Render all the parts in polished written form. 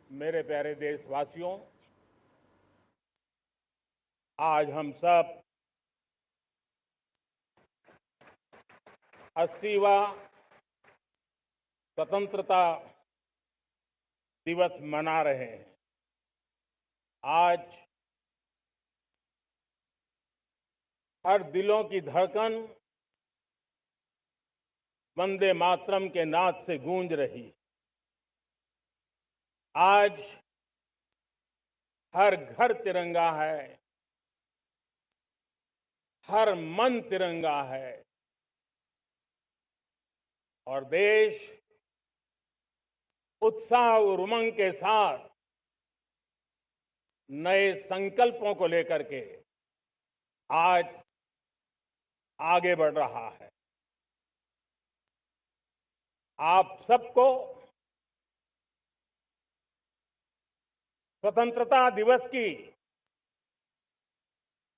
मेरे प्यारे देशवासियों, आज हम सब 80वां स्वतंत्रता दिवस मना रहे हैं। आज हर दिलों की धड़कन वंदे मातरम के नाद से गूंज रही। आज हर घर तिरंगा है, हर मन तिरंगा है और देश उत्साह और उमंग के साथ नए संकल्पों को लेकर के आज आगे बढ़ रहा है। आप सबको स्वतंत्रता दिवस की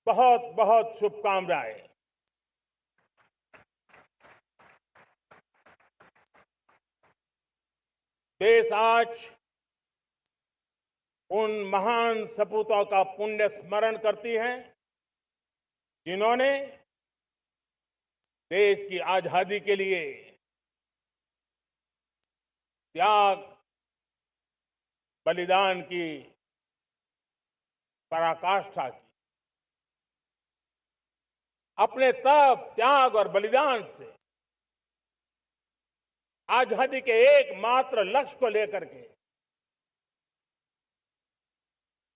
बहुत बहुत शुभकामनाएं। देश आज उन महान सपूतों का पुण्य स्मरण करती है जिन्होंने देश की आजादी के लिए त्याग बलिदान की पराकाष्ठा की। अपने तप, त्याग और बलिदान से आजादी के एकमात्र लक्ष्य को लेकर के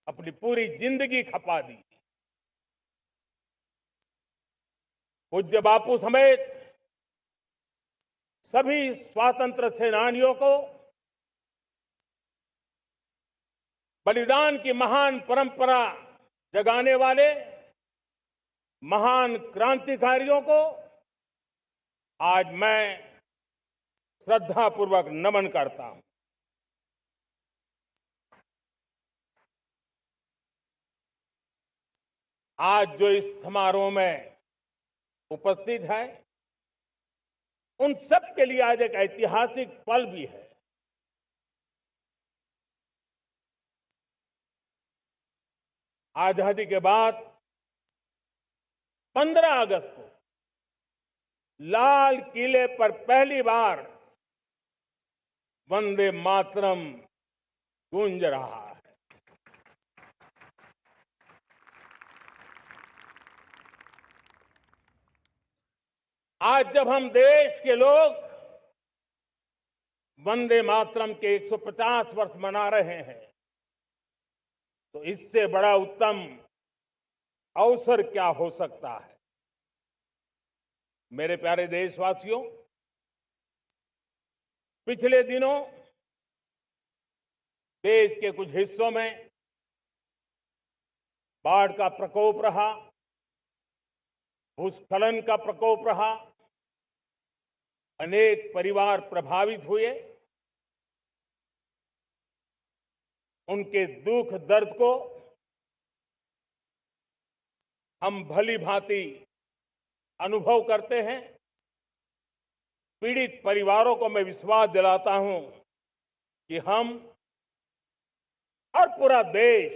अपनी पूरी जिंदगी खपा दी। पूज्य बापू समेत सभी स्वातंत्र सेनानियों को बलिदान की महान परंपरा जगाने वाले महान क्रांतिकारियों को आज मैं श्रद्धापूर्वक नमन करता हूं। आज जो इस समारोह में उपस्थित है, उन सब के लिए आज एक ऐतिहासिक पल भी है। आजादी के बाद 15 अगस्त को लाल किले पर पहली बार वंदे मातरम गूंज रहा है। आज जब हम देश के लोग वंदे मातरम के 150 वर्ष मना रहे हैं, तो इससे बड़ा उत्तम अवसर क्या हो सकता है। मेरे प्यारे देशवासियों, पिछले दिनों देश के कुछ हिस्सों में बाढ़ का प्रकोप रहा, भूस्खलन का प्रकोप रहा, अनेक परिवार प्रभावित हुए। उनके दुख दर्द को हम भली भांति अनुभव करते हैं। पीड़ित परिवारों को मैं विश्वास दिलाता हूं कि हम और पूरा देश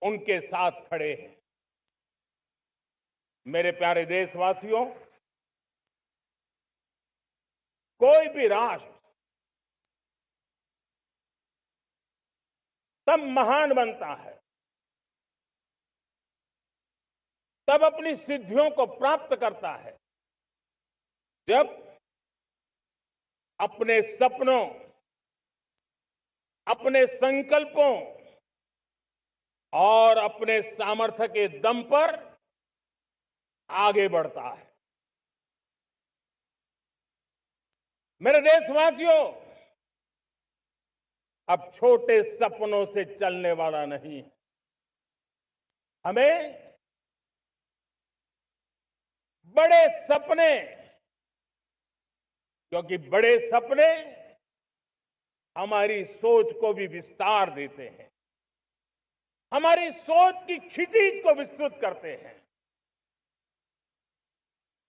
उनके साथ खड़े हैं। मेरे प्यारे देशवासियों, कोई भी राष्ट्र तब महान बनता है, तब अपनी सिद्धियों को प्राप्त करता है, जब अपने सपनों, अपने संकल्पों और अपने सामर्थ्य के दम पर आगे बढ़ता है। मेरे देशवासियों, अब छोटे सपनों से चलने वाला नहीं। हमें बड़े सपने, क्योंकि बड़े सपने हमारी सोच को भी विस्तार देते हैं, हमारी सोच की क्षितिज को विस्तृत करते हैं।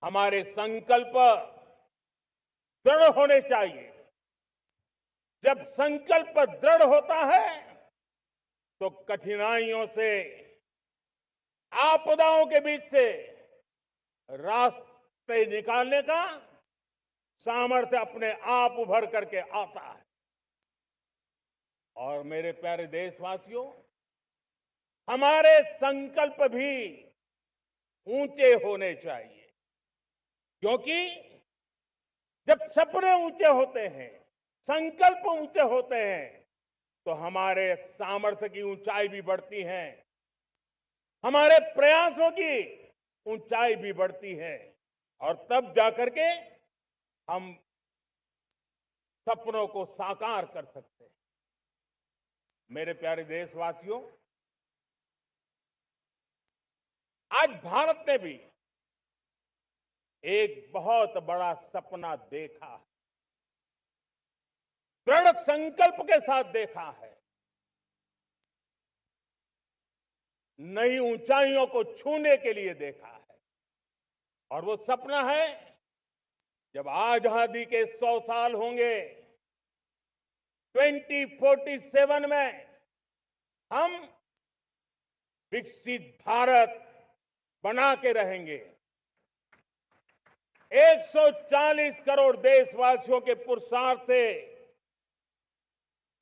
हमारे संकल्प दृढ़ होने चाहिए। जब संकल्प दृढ़ होता है तो कठिनाइयों से, आपदाओं के बीच से रास्ते निकालने का सामर्थ्य अपने आप उभर करके आता है। और मेरे प्यारे देशवासियों, हमारे संकल्प भी ऊंचे होने चाहिए, क्योंकि जब सपने ऊंचे होते हैं, संकल्प ऊंचे होते हैं, तो हमारे सामर्थ्य की ऊंचाई भी बढ़ती है, हमारे प्रयासों की ऊंचाई भी बढ़ती है, और तब जाकर के हम सपनों को साकार कर सकते हैं। मेरे प्यारे देशवासियों, आज भारत ने भी एक बहुत बड़ा सपना देखा है, दृढ़ संकल्प के साथ देखा है। नई ऊंचाइयों को छूने के लिए देखा है, और वो सपना है जब आजादी के 100 साल होंगे, 2047 में हम विकसित भारत बना के रहेंगे। 140 करोड़ देशवासियों के पुरुषार्थ से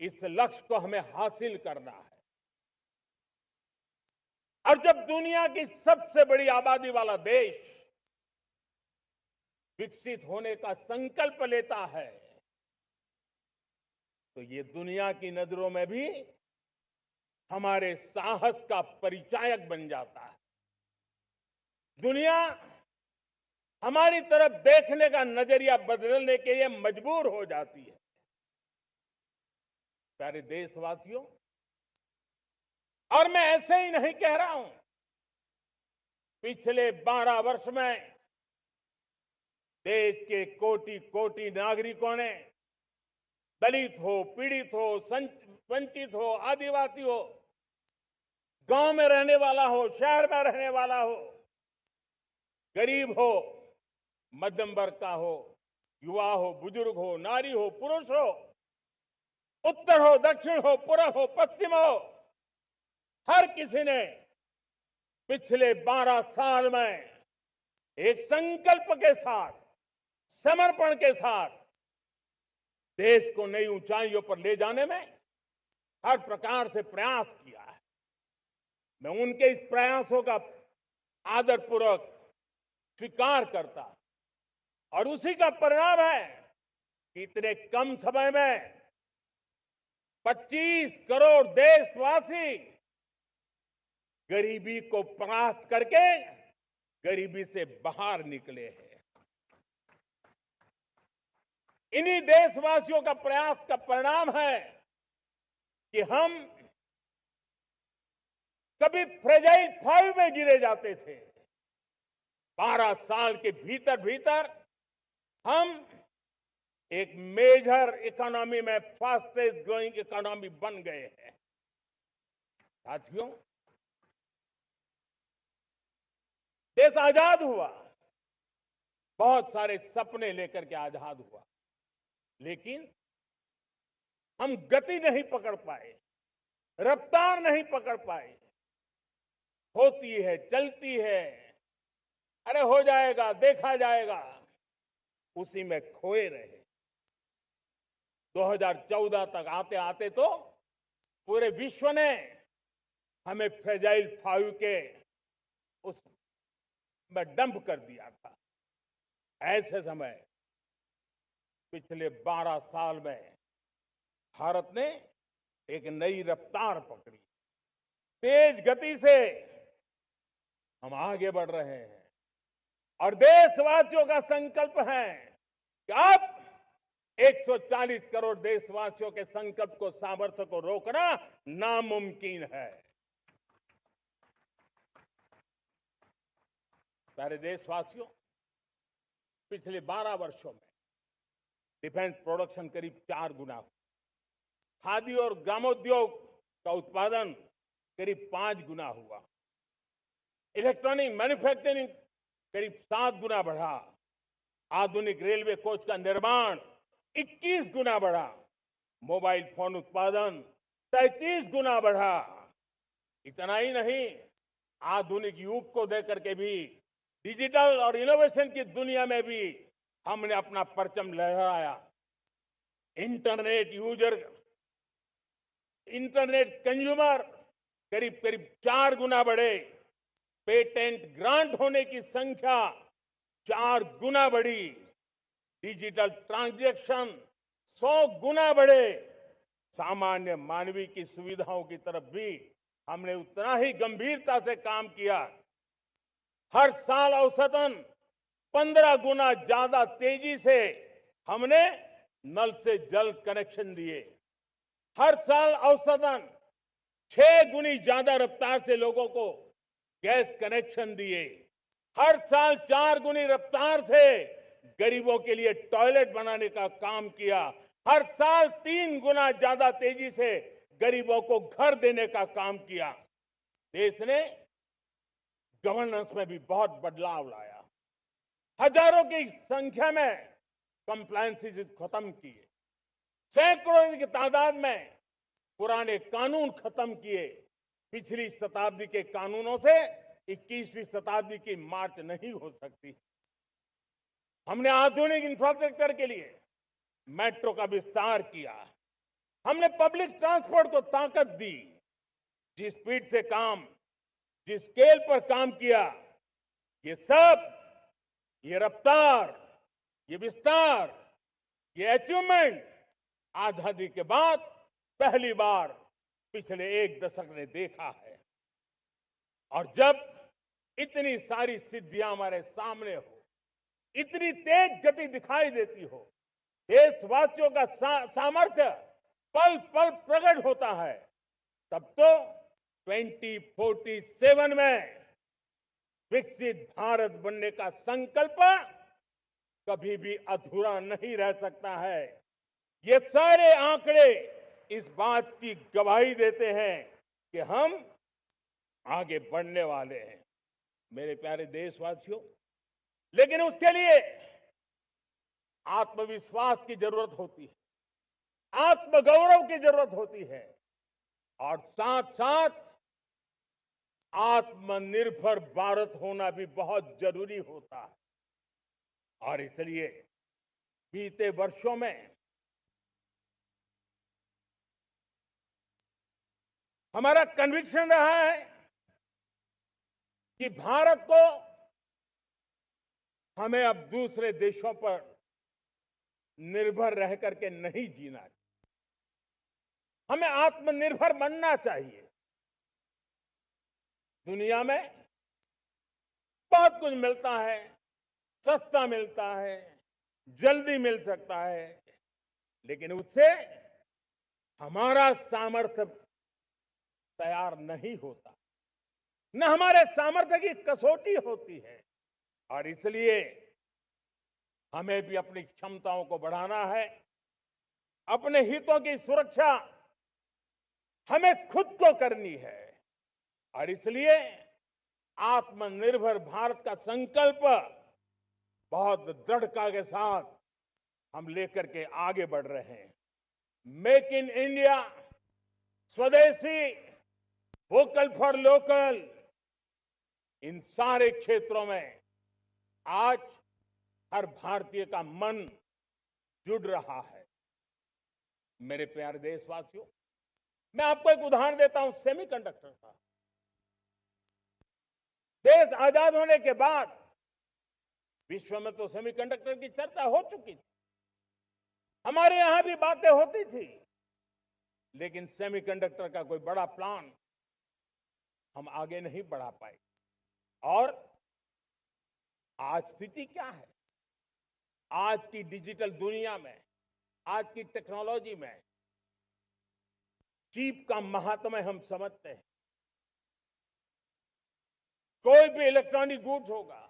इस लक्ष्य को हमें हासिल करना है। और जब दुनिया की सबसे बड़ी आबादी वाला देश विकसित होने का संकल्प लेता है, तो ये दुनिया की नजरों में भी हमारे साहस का परिचायक बन जाता है। दुनिया हमारी तरफ देखने का नजरिया बदलने के लिए मजबूर हो जाती है। प्यारे देशवासियों, और मैं ऐसे ही नहीं कह रहा हूं, पिछले 12 वर्ष में देश के कोटि कोटि नागरिकों ने, दलित हो, पीड़ित हो, वंचित हो, आदिवासी हो, गांव में रहने वाला हो, शहर में रहने वाला हो, गरीब हो, मध्यम वर्ग का हो, युवा हो, बुजुर्ग हो, नारी हो, पुरुष हो, उत्तर हो, दक्षिण हो, पूर्व हो, पश्चिम हो, हर किसी ने पिछले 12 साल में एक संकल्प के साथ, समर्पण के साथ देश को नई ऊंचाइयों पर ले जाने में हर प्रकार से प्रयास किया है। मैं उनके इस प्रयासों का आदरपूर्वक स्वीकार करता, और उसी का परिणाम है कि इतने कम समय में 25 करोड़ देशवासी गरीबी को परास्त करके गरीबी से बाहर निकले हैं। इन्हीं देशवासियों का प्रयास का परिणाम है कि हम कभी फ्रेजाइल 5 में गिरे जाते थे। 12 साल के भीतर भीतर हम एक मेजर इकोनॉमी में फास्टेस्ट ग्रोइंग इकोनॉमी बन गए हैं। साथियों, देश आजाद हुआ, बहुत सारे सपने लेकर के आजाद हुआ, लेकिन हम गति नहीं पकड़ पाए, रफ्तार नहीं पकड़ पाए। होती है, चलती है, अरे हो जाएगा, देखा जाएगा, उसी में खोए रहे। 2014 तक आते आते तो पूरे विश्व ने हमें फ्रेजाइल 5 के उस में डंप कर दिया था। ऐसे समय पिछले 12 साल में भारत ने एक नई रफ्तार पकड़ी, तेज गति से हम आगे बढ़ रहे हैं, और देशवासियों का संकल्प है कि अब 140 करोड़ देशवासियों के संकल्प को, सामर्थ्य को रोकना नामुमकिन है। प्यारे देशवासियों, पिछले 12 वर्षों में डिफेंस प्रोडक्शन करीब 4 गुना हुआ, खादी और ग्रामोद्योग का उत्पादन करीब 5 गुना हुआ, इलेक्ट्रॉनिक मैन्युफैक्चरिंग करीब 7 गुना बढ़ा, आधुनिक रेलवे कोच का निर्माण 21 गुना बढ़ा, मोबाइल फोन उत्पादन 33 गुना बढ़ा। इतना ही नहीं, आधुनिक युग को देकर के भी डिजिटल और इनोवेशन की दुनिया में भी हमने अपना परचम लहराया। इंटरनेट यूजर, इंटरनेट कंज्यूमर करीब करीब 4 गुना बढ़े। पेटेंट ग्रांट होने की संख्या 4 गुना बढ़ी। डिजिटल ट्रांजैक्शन 100 गुना बढ़े। सामान्य मानवीय की सुविधाओं की तरफ भी हमने उतना ही गंभीरता से काम किया। हर साल औसतन 15 गुना ज्यादा तेजी से हमने नल से जल कनेक्शन दिए। हर साल औसतन 6 गुनी ज्यादा रफ्तार से लोगों को गैस कनेक्शन दिए। हर साल 4 गुनी रफ्तार से गरीबों के लिए टॉयलेट बनाने का काम किया। हर साल 3 गुना ज्यादा तेजी से गरीबों को घर देने का काम किया। देश ने गवर्नेंस में भी बहुत बदलाव लाया। हजारों की संख्या में कंप्लायंसेस खत्म किए। सैकड़ों की तादाद में पुराने कानून खत्म किए। पिछली शताब्दी के कानूनों से 21वीं शताब्दी की मार्च नहीं हो सकती। हमने आधुनिक इंफ्रास्ट्रक्चर के लिए मेट्रो का विस्तार किया। हमने पब्लिक ट्रांसपोर्ट को ताकत दी। जिस स्पीड से काम, जिस स्केल पर काम किया, ये सब, ये रफ्तार, ये विस्तार, ये अचीवमेंट आजादी के बाद पहली बार पिछले 1 दशक ने देखा है। और जब इतनी सारी सिद्धियां हमारे सामने हो, इतनी तेज गति दिखाई देती हो, देशवासियों का सामर्थ्य पल पल प्रकट होता है, तब तो 2047 में विकसित भारत बनने का संकल्प कभी भी अधूरा नहीं रह सकता है। ये सारे आंकड़े इस बात की गवाही देते हैं कि हम आगे बढ़ने वाले हैं। मेरे प्यारे देशवासियों, लेकिन उसके लिए आत्मविश्वास की जरूरत होती है, आत्मगौरव की जरूरत होती है, और साथ साथ आत्मनिर्भर भारत होना भी बहुत जरूरी होता है। और इसलिए बीते वर्षों में हमारा कन्विक्शन रहा है कि भारत को हमें अब दूसरे देशों पर निर्भर रह करके नहीं जीना चाहिए। हमें आत्मनिर्भर बनना चाहिए। दुनिया में बहुत कुछ मिलता है, सस्ता मिलता है, जल्दी मिल सकता है, लेकिन उससे हमारा सामर्थ्य तैयार नहीं होता, न हमारे सामर्थ्य की कसौटी होती है। और इसलिए हमें भी अपनी क्षमताओं को बढ़ाना है। अपने हितों की सुरक्षा हमें खुद को करनी है। और इसलिए आत्मनिर्भर भारत का संकल्प बहुत दृढ़ता के साथ हम लेकर के आगे बढ़ रहे हैं। मेक इन इंडिया, स्वदेशी, वोकल फॉर लोकल, इन सारे क्षेत्रों में आज हर भारतीय का मन जुड़ रहा है। मेरे प्यारे देशवासियों, मैं आपको एक उदाहरण देता हूं सेमीकंडक्टर का। देश आजाद होने के बाद विश्व में तो सेमीकंडक्टर की चर्चा हो चुकी थी, हमारे यहां भी बातें होती थी, लेकिन सेमीकंडक्टर का कोई बड़ा प्लान हम आगे नहीं बढ़ा पाए। और आज स्थिति क्या है? आज की डिजिटल दुनिया में, आज की टेक्नोलॉजी में चिप का महात्म्य हम समझते हैं। कोई भी इलेक्ट्रॉनिक गुड्स होगा,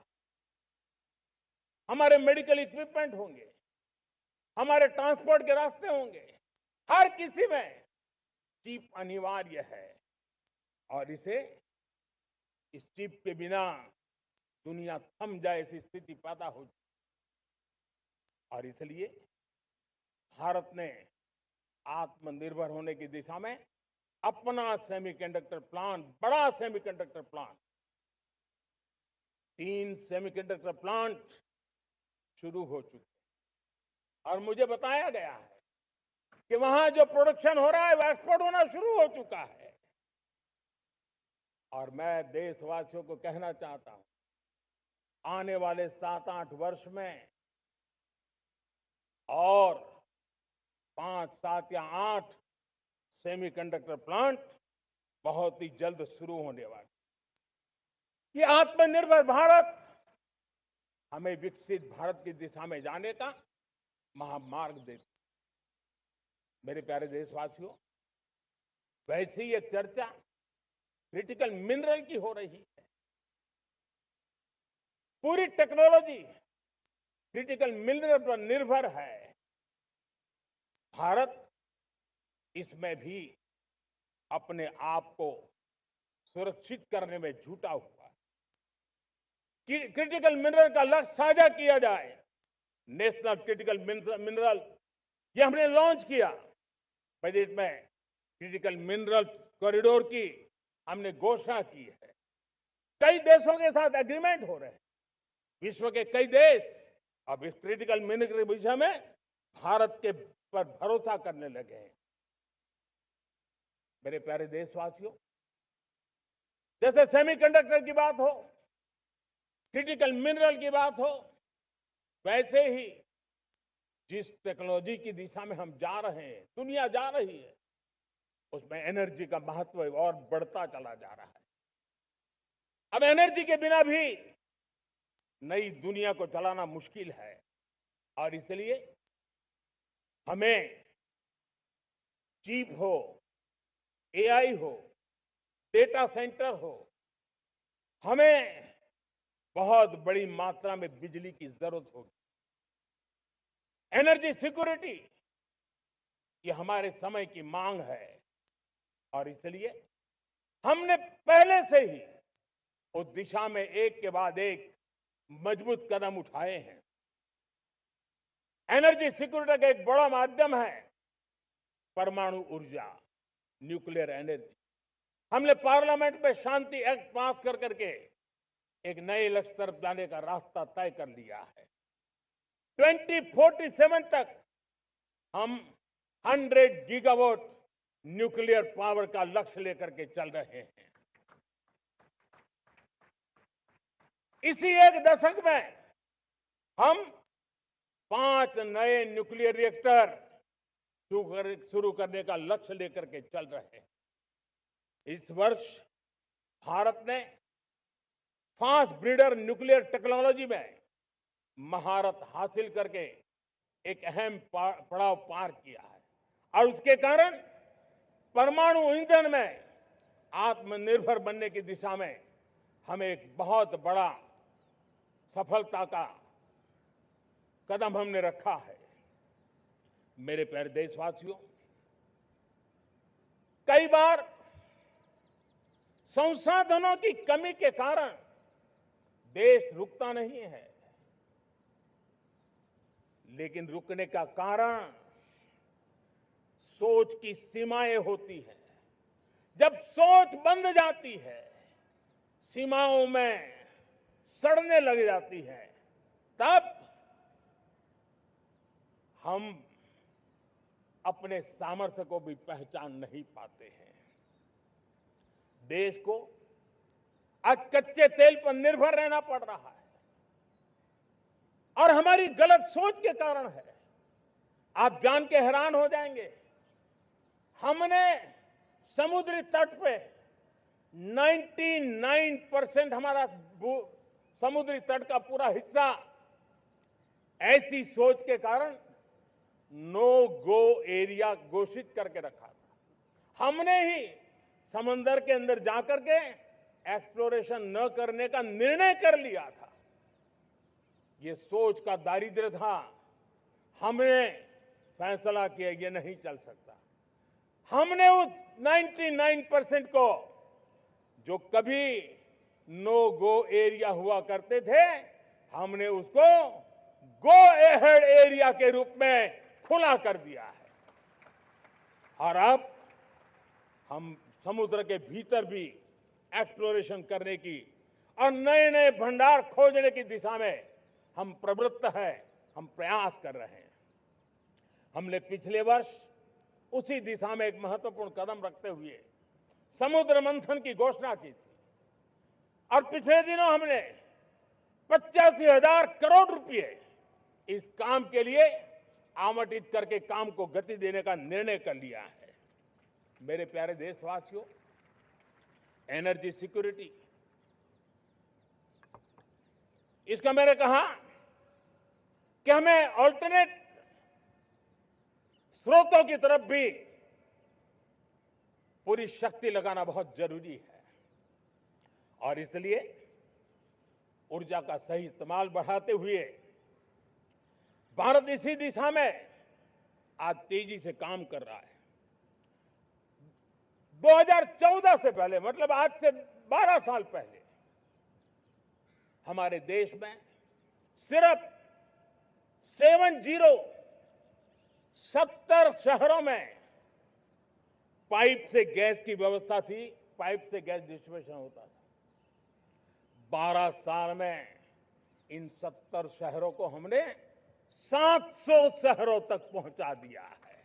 हमारे मेडिकल इक्विपमेंट होंगे, हमारे ट्रांसपोर्ट के रास्ते होंगे, हर किसी में चिप अनिवार्य है। और इस चिप के बिना दुनिया थम जाए ऐसी स्थिति पैदा हो। और इसलिए भारत ने आत्मनिर्भर होने की दिशा में अपना सेमीकंडक्टर प्लांट, बड़ा सेमीकंडक्टर प्लांट, 3 सेमीकंडक्टर प्लांट शुरू हो चुके हैं। और मुझे बताया गया है कि वहां जो प्रोडक्शन हो रहा है वो एक्सपोर्ट होना शुरू हो चुका है। और मैं देशवासियों को कहना चाहता हूं, आने वाले 7-8 वर्ष में और 5, 7 या 8 सेमीकंडक्टर प्लांट बहुत ही जल्द शुरू होने वाले। ये आत्मनिर्भर भारत हमें विकसित भारत की दिशा में जाने का महामार्ग देती। मेरे प्यारे देशवासियों, वैसे ही एक चर्चा क्रिटिकल मिनरल की हो रही है। पूरी टेक्नोलॉजी क्रिटिकल मिनरल पर निर्भर है। भारत इसमें भी अपने आप को सुरक्षित करने में जुटा हुआ है। क्रिटिकल मिनरल का लक्ष्य साझा किया जाए। नेशनल क्रिटिकल मिनरल ये हमने लॉन्च किया। बजट में क्रिटिकल मिनरल कॉरिडोर की हमने घोषणा की है। कई देशों के साथ एग्रीमेंट हो रहे हैं। विश्व के कई देश अब इस क्रिटिकल मिनरल के विषय में भारत के पर भरोसा करने लगे हैं। मेरे प्यारे देशवासियों, जैसे सेमीकंडक्टर की बात हो, क्रिटिकल मिनरल की बात हो, वैसे ही जिस टेक्नोलॉजी की दिशा में हम जा रहे हैं, दुनिया जा रही है, उसमें एनर्जी का महत्व और बढ़ता चला जा रहा है। अब एनर्जी के बिना भी नई दुनिया को चलाना मुश्किल है। और इसलिए हमें चिप हो, एआई हो, डेटा सेंटर हो, हमें बहुत बड़ी मात्रा में बिजली की जरूरत होगी। एनर्जी सिक्योरिटी ये हमारे समय की मांग है। और इसलिए हमने पहले से ही उस दिशा में एक के बाद एक मजबूत कदम उठाए हैं। एनर्जी सिक्योरिटी का एक बड़ा माध्यम है परमाणु ऊर्जा, न्यूक्लियर एनर्जी। हमने पार्लियामेंट में शांति एक्ट पास कर करके एक नए लक्ष्य तरफ जाने का रास्ता तय कर लिया है। 2047 तक हम 100 गीगावाट न्यूक्लियर पावर का लक्ष्य लेकर के चल रहे हैं। इसी एक दशक में हम 5 नए न्यूक्लियर रिएक्टर शुरू करने का लक्ष्य लेकर के चल रहे हैं। इस वर्ष भारत ने फास्ट ब्रीडर न्यूक्लियर टेक्नोलॉजी में महारत हासिल करके एक अहम पड़ाव पार किया है। और उसके कारण परमाणु ईंधन में आत्मनिर्भर बनने की दिशा में हमें एक बहुत बड़ा सफलता का कदम हमने रखा है। मेरे प्यारे देशवासियों, कई बार संसाधनों की कमी के कारण देश रुकता नहीं है, लेकिन रुकने का कारण सोच की सीमाएं होती हैं। जब सोच बंध जाती है, सीमाओं में सड़ने लग जाती है, तब हम अपने सामर्थ्य को भी पहचान नहीं पाते हैं। देश को आज कच्चे तेल पर निर्भर रहना पड़ रहा है और हमारी गलत सोच के कारण है। आप जान के हैरान हो जाएंगे, हमने समुद्री तट पे 99% हमारा समुद्री तट का पूरा हिस्सा ऐसी सोच के कारण नो गो एरिया घोषित करके रखा था। हमने ही समंदर के अंदर जाकर के एक्सप्लोरेशन न करने का निर्णय कर लिया था। ये सोच का दारिद्र्य था। हमने फैसला किया ये नहीं चल सकता। हमने उस 99% को, जो कभी नो गो एरिया हुआ करते थे, हमने उसको गो एहेड एरिया के रूप में खुला कर दिया है। और अब हम समुद्र के भीतर भी एक्सप्लोरेशन करने की और नए नए भंडार खोजने की दिशा में हम प्रवृत्त हैं, हम प्रयास कर रहे हैं। हमने पिछले वर्ष उसी दिशा में एक महत्वपूर्ण कदम रखते हुए समुद्र मंथन की घोषणा की थी और पिछले दिनों हमने 85,000 करोड़ रुपए इस काम के लिए आवंटित करके काम को गति देने का निर्णय कर लिया है। मेरे प्यारे देशवासियों, एनर्जी सिक्योरिटी, इसका मैंने कहा कि हमें ऑल्टरनेट स्रोतों की तरफ भी पूरी शक्ति लगाना बहुत जरूरी है और इसलिए ऊर्जा का सही इस्तेमाल बढ़ाते हुए भारत इसी दिशा में आज तेजी से काम कर रहा है। 2014 से पहले, मतलब आज से 12 साल पहले, हमारे देश में सिर्फ 70 शहरों में पाइप से गैस की व्यवस्था थी, पाइप से गैस डिस्ट्रीब्यूशन होता था। 12 साल में इन 70 शहरों को हमने 700 शहरों तक पहुंचा दिया है।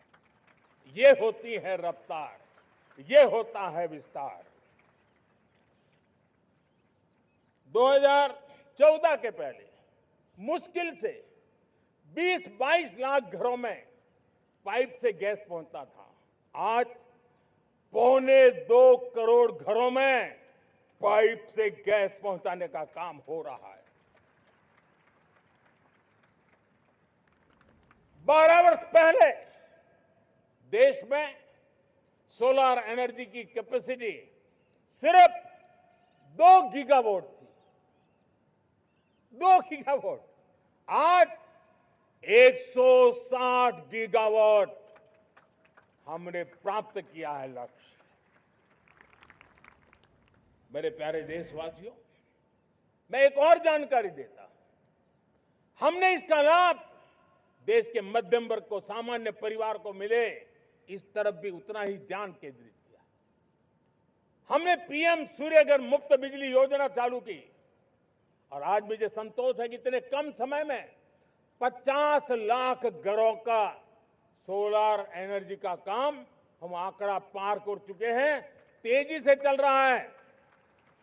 ये होती है रफ्तार, ये होता है विस्तार। 2014 के पहले मुश्किल से 20-22 लाख घरों में पाइप से गैस पहुंचता था। आज 1.25 करोड़ घरों में पाइप से गैस पहुंचाने का काम हो रहा है। 12 वर्ष पहले देश में सोलर एनर्जी की कैपेसिटी सिर्फ 2 गीगावाट थी। 2 गीगावाट, आज 160 गीगावाट हमने प्राप्त किया है लक्ष्य। मेरे प्यारे देशवासियों, मैं एक और जानकारी देता हूं। हमने इसका लाभ देश के मध्यम वर्ग को, सामान्य परिवार को मिले, इस तरफ भी उतना ही ध्यान केंद्रित किया। हमने पीएम सूर्यघर मुफ्त बिजली योजना चालू की और आज मुझे संतोष है कि इतने कम समय में 50 लाख घरों का सोलर एनर्जी का काम हम आंकड़ा पार कर चुके हैं। तेजी से चल रहा है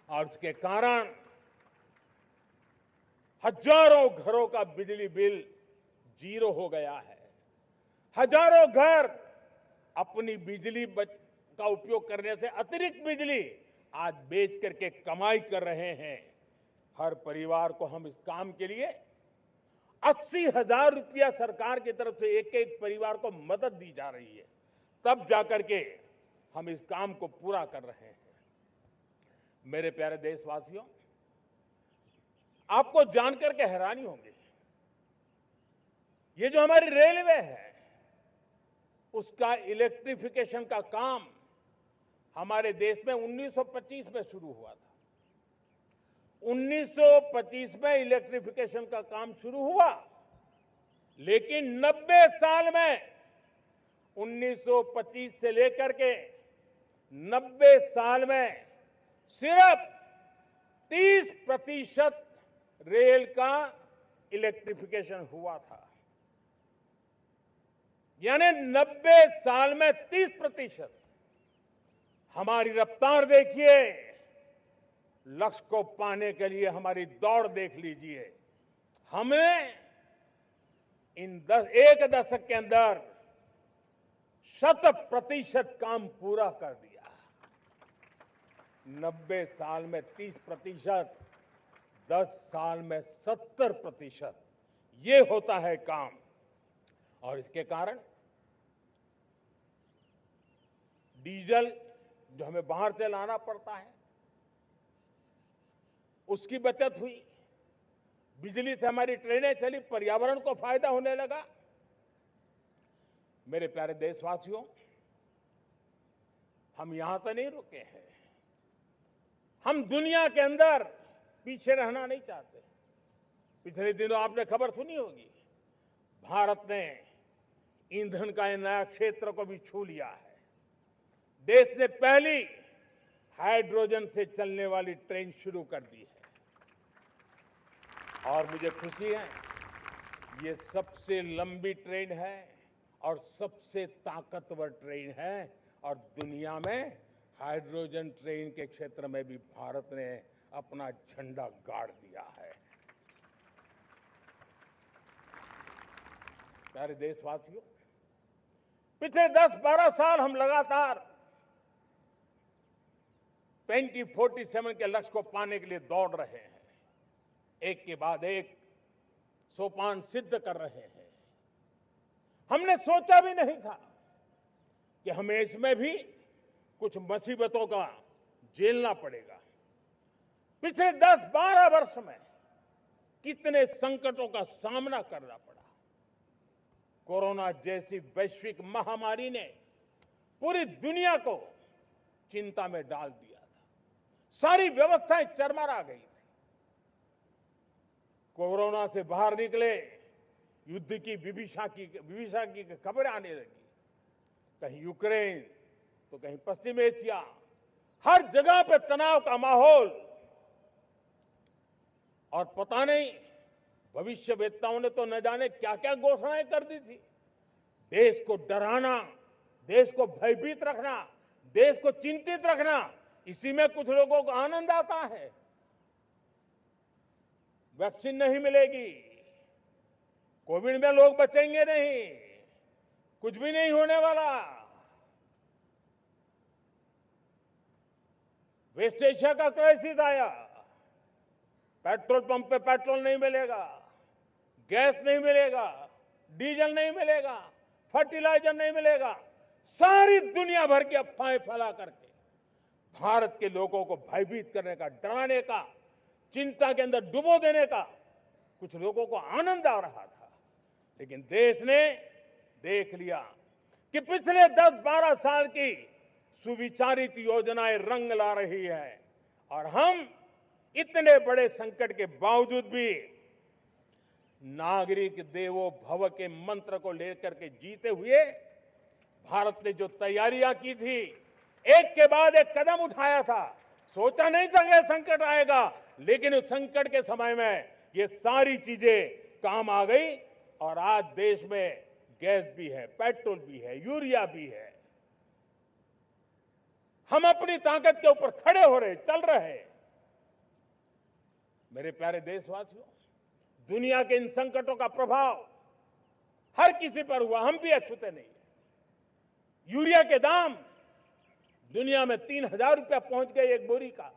और इसके कारण हजारों घरों का बिजली बिल 0 हो गया है। हजारों घर अपनी बिजली का उपयोग करने से अतिरिक्त बिजली आज बेच करके कमाई कर रहे हैं। हर परिवार को हम इस काम के लिए 80,000 रुपया सरकार की तरफ से एक एक परिवार को मदद दी जा रही है, तब जाकर के हम इस काम को पूरा कर रहे हैं। मेरे प्यारे देशवासियों, आपको जानकर के हैरानी होगी, ये जो हमारी रेलवे है उसका इलेक्ट्रिफिकेशन का काम हमारे देश में 1925 में शुरू हुआ था। 1925 में इलेक्ट्रिफिकेशन का काम शुरू हुआ, लेकिन 90 साल में 1925 से लेकर के 90 साल में सिर्फ 30% रेल का इलेक्ट्रिफिकेशन हुआ था। यानी 90 साल में 30%। हमारी रफ्तार देखिए, लक्ष्य को पाने के लिए हमारी दौड़ देख लीजिए। हमने इन एक दशक के अंदर 100% काम पूरा कर दिया। 90 साल में 30%, 10 साल में 70%, ये होता है काम। और इसके कारण डीजल जो हमें बाहर से लाना पड़ता है उसकी बचत हुई, बिजली से हमारी ट्रेनें चली, पर्यावरण को फायदा होने लगा। मेरे प्यारे देशवासियों, हम यहां से नहीं रुके हैं, हम दुनिया के अंदर पीछे रहना नहीं चाहते। पिछले दिनों आपने खबर सुनी होगी, भारत ने ईंधन का नया क्षेत्र को भी छू लिया है। देश ने पहली हाइड्रोजन से चलने वाली ट्रेन शुरू कर दी है और मुझे खुशी है, ये सबसे लंबी ट्रेन है और सबसे ताकतवर ट्रेन है और दुनिया में हाइड्रोजन ट्रेन के क्षेत्र में भी भारत ने अपना झंडा गाड़ दिया है। प्यारे देशवासियों, पिछले 10-12 साल हम लगातार 2047 के लक्ष्य को पाने के लिए दौड़ रहे हैं, एक के बाद एक सोपान सिद्ध कर रहे हैं। हमने सोचा भी नहीं था कि हमें इसमें भी कुछ मुसीबतों का झेलना पड़ेगा। पिछले 10-12 वर्ष में कितने संकटों का सामना करना पड़ा। कोरोना जैसी वैश्विक महामारी ने पूरी दुनिया को चिंता में डाल दिया था, सारी व्यवस्थाएं चरमरा गई थी। कोरोना से बाहर निकले, युद्ध की विभीषा की खबरें आने लगी, कहीं यूक्रेन तो कहीं पश्चिम एशिया, हर जगह पे तनाव का माहौल। और पता नहीं भविष्यवेत्ताओं ने तो न जाने क्या क्या घोषणाएं कर दी थी। देश को डराना, देश को भयभीत रखना, देश को चिंतित रखना, इसी में कुछ लोगों को आनंद आता है। वैक्सीन नहीं मिलेगी, कोविड में लोग बचेंगे नहीं, कुछ भी नहीं होने वाला। वेस्ट एशिया का क्राइसिस आया, पेट्रोल पंप पे पेट्रोल नहीं मिलेगा, गैस नहीं मिलेगा, डीजल नहीं मिलेगा, फर्टिलाइजर नहीं मिलेगा। सारी दुनिया भर की अफवाहें फैला करके भारत के लोगों को भयभीत करने का, डराने का, चिंता के अंदर डुबो देने का कुछ लोगों को आनंद आ रहा था। लेकिन देश ने देख लिया कि पिछले 10-12 साल की सुविचारित योजनाएं रंग ला रही है और हम इतने बड़े संकट के बावजूद भी नागरिक देवो भव के मंत्र को लेकर के जीते हुए भारत ने जो तैयारियां की थी, एक के बाद एक कदम उठाया था। सोचा नहीं था कि संकट आएगा, लेकिन उस संकट के समय में ये सारी चीजें काम आ गई और आज देश में गैस भी है, पेट्रोल भी है, यूरिया भी है। हम अपनी ताकत के ऊपर खड़े हो रहे, चल रहे। मेरे प्यारे देशवासियों, दुनिया के इन संकटों का प्रभाव हर किसी पर हुआ, हम भी अछूते नहीं। यूरिया के दाम दुनिया में 3,000 रुपया पहुंच गए एक बोरी का।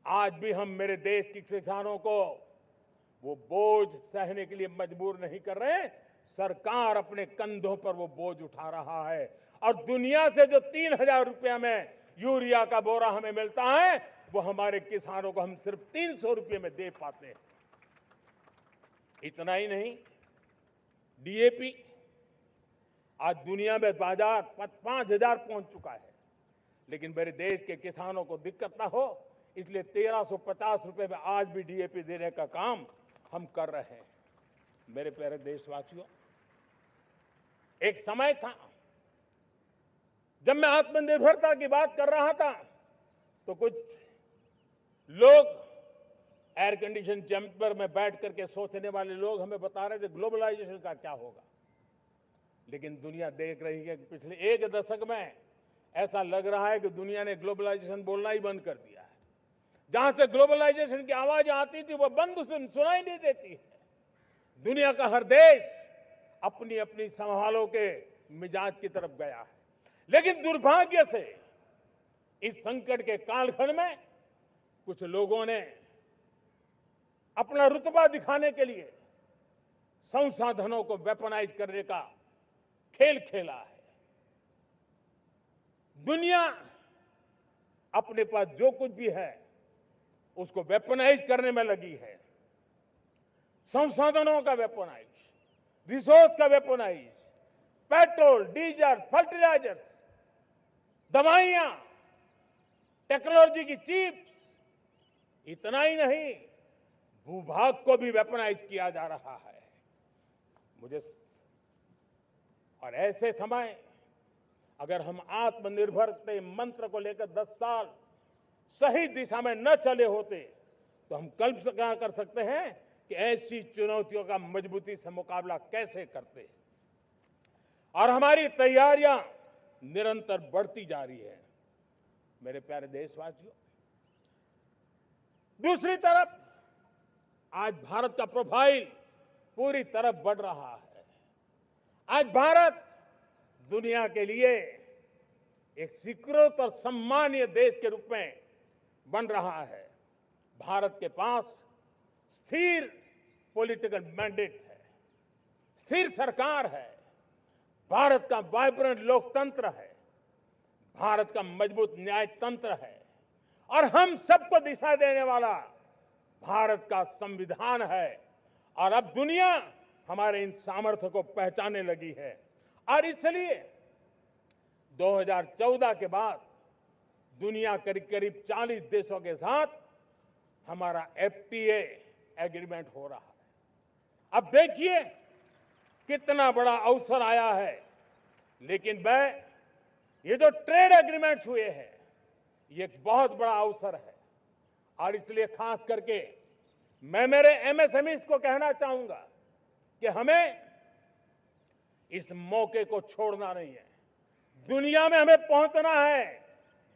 आज भी हम मेरे देश के किसानों को वो बोझ सहने के लिए मजबूर नहीं कर रहे। सरकार अपने कंधों पर वो बोझ उठा रहा है और दुनिया से जो 3,000 रुपया में यूरिया का बोरा हमें मिलता है, वो हमारे किसानों को हम सिर्फ 300 रुपये में दे पाते हैं। इतना ही नहीं, डीएपी आज दुनिया में बाजार 5,000 पहुंच चुका है, लेकिन मेरे देश के किसानों को दिक्कत ना हो इसलिए 1,350 रुपये में आज भी डीएपी देने का काम हम कर रहे हैं। मेरे प्यारे देशवासियों, एक समय था जब मैं आत्मनिर्भरता की बात कर रहा था तो कुछ लोग एयर कंडीशन चैम्बर में बैठ करके सोचने वाले लोग हमें बता रहे थे ग्लोबलाइजेशन का क्या होगा। लेकिन दुनिया देख रही है कि पिछले एक दशक में ऐसा लग रहा है कि दुनिया ने ग्लोबलाइजेशन बोलना ही बंद कर दिया है। जहां से ग्लोबलाइजेशन की आवाज आती थी वो बंद सुनाई नहीं देती है। दुनिया का हर देश अपनी अपनी संभालों के मिजाज की तरफ गया है। लेकिन दुर्भाग्य से इस संकट के कालखंड में कुछ लोगों ने अपना रुतबा दिखाने के लिए संसाधनों को वेपनाइज करने का खेल खेला है। दुनिया अपने पास जो कुछ भी है उसको वेपनाइज करने में लगी है। संसाधनों का वेपनाइज, रिसोर्स का वेपनाइज, पेट्रोल, डीजल, फर्टिलाइजर, दवाइयां, टेक्नोलॉजी की चिप्स, इतना ही नहीं भूभाग को भी वेपनाइज किया जा रहा है। और ऐसे समय अगर हम आत्मनिर्भरता मंत्र को लेकर 10 साल सही दिशा में न चले होते तो हम कल्पना कर सकते हैं कि ऐसी चुनौतियों का मजबूती से मुकाबला कैसे करते। और हमारी तैयारियां निरंतर बढ़ती जा रही है। मेरे प्यारे देशवासियों, दूसरी तरफ आज भारत का प्रोफाइल पूरी तरफ बढ़ रहा है। आज भारत दुनिया के लिए एक स्वीकृत और सम्मानीय देश के रूप में बन रहा है। भारत के पास स्थिर पॉलिटिकल मैंडेट है, स्थिर सरकार है, भारत का वाइब्रेंट लोकतंत्र है, भारत का मजबूत न्याय तंत्र है और हम सबको दिशा देने वाला भारत का संविधान है। और अब दुनिया हमारे इन सामर्थ्य को पहचानने लगी है और इसलिए 2014 के बाद दुनिया करीब करीब 40 देशों के साथ हमारा FTA एग्रीमेंट हो रहा है। अब देखिए कितना बड़ा अवसर आया है। लेकिन ये जो ट्रेड एग्रीमेंट्स हुए हैं ये एक बहुत बड़ा अवसर है और इसलिए खास करके मैं मेरे MSMEs को कहना चाहूंगा कि हमें इस मौके को छोड़ना नहीं है। दुनिया में हमें पहुंचना है।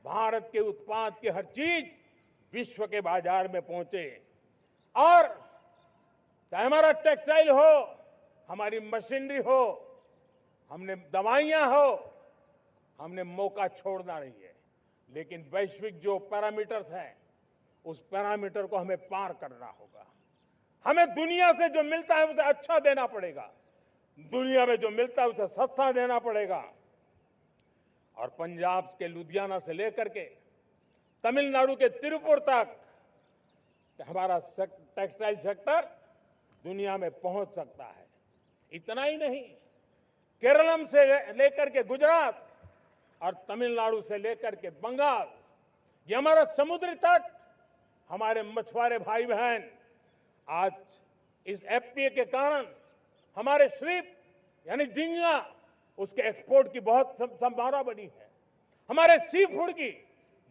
भारत के उत्पाद की हर चीज विश्व के बाजार में पहुंचे और चाहे हमारा टेक्सटाइल हो, हमारी मशीनरी हो, हमने दवाइयां हो, हमने मौका छोड़ना नहीं है। लेकिन वैश्विक जो पैरामीटर्स हैं उस पैरामीटर को हमें पार करना होगा। हमें दुनिया से जो मिलता है उसे अच्छा देना पड़ेगा, दुनिया में जो मिलता है उसे सस्ता देना पड़ेगा। और पंजाब के लुधियाना से लेकर के तमिलनाडु के तिरुपुर तक हमारा टेक्सटाइल सेक्टर दुनिया में पहुंच सकता है। इतना ही नहीं, केरलम से लेकर के गुजरात और तमिलनाडु से लेकर के बंगाल, ये हमारा समुद्री तट, हमारे मछुआरे भाई बहन आज इस FTA के कारण हमारे श्रिप यानी झींगा उसके एक्सपोर्ट की बहुत संभावना बनी है। हमारे सी फूड की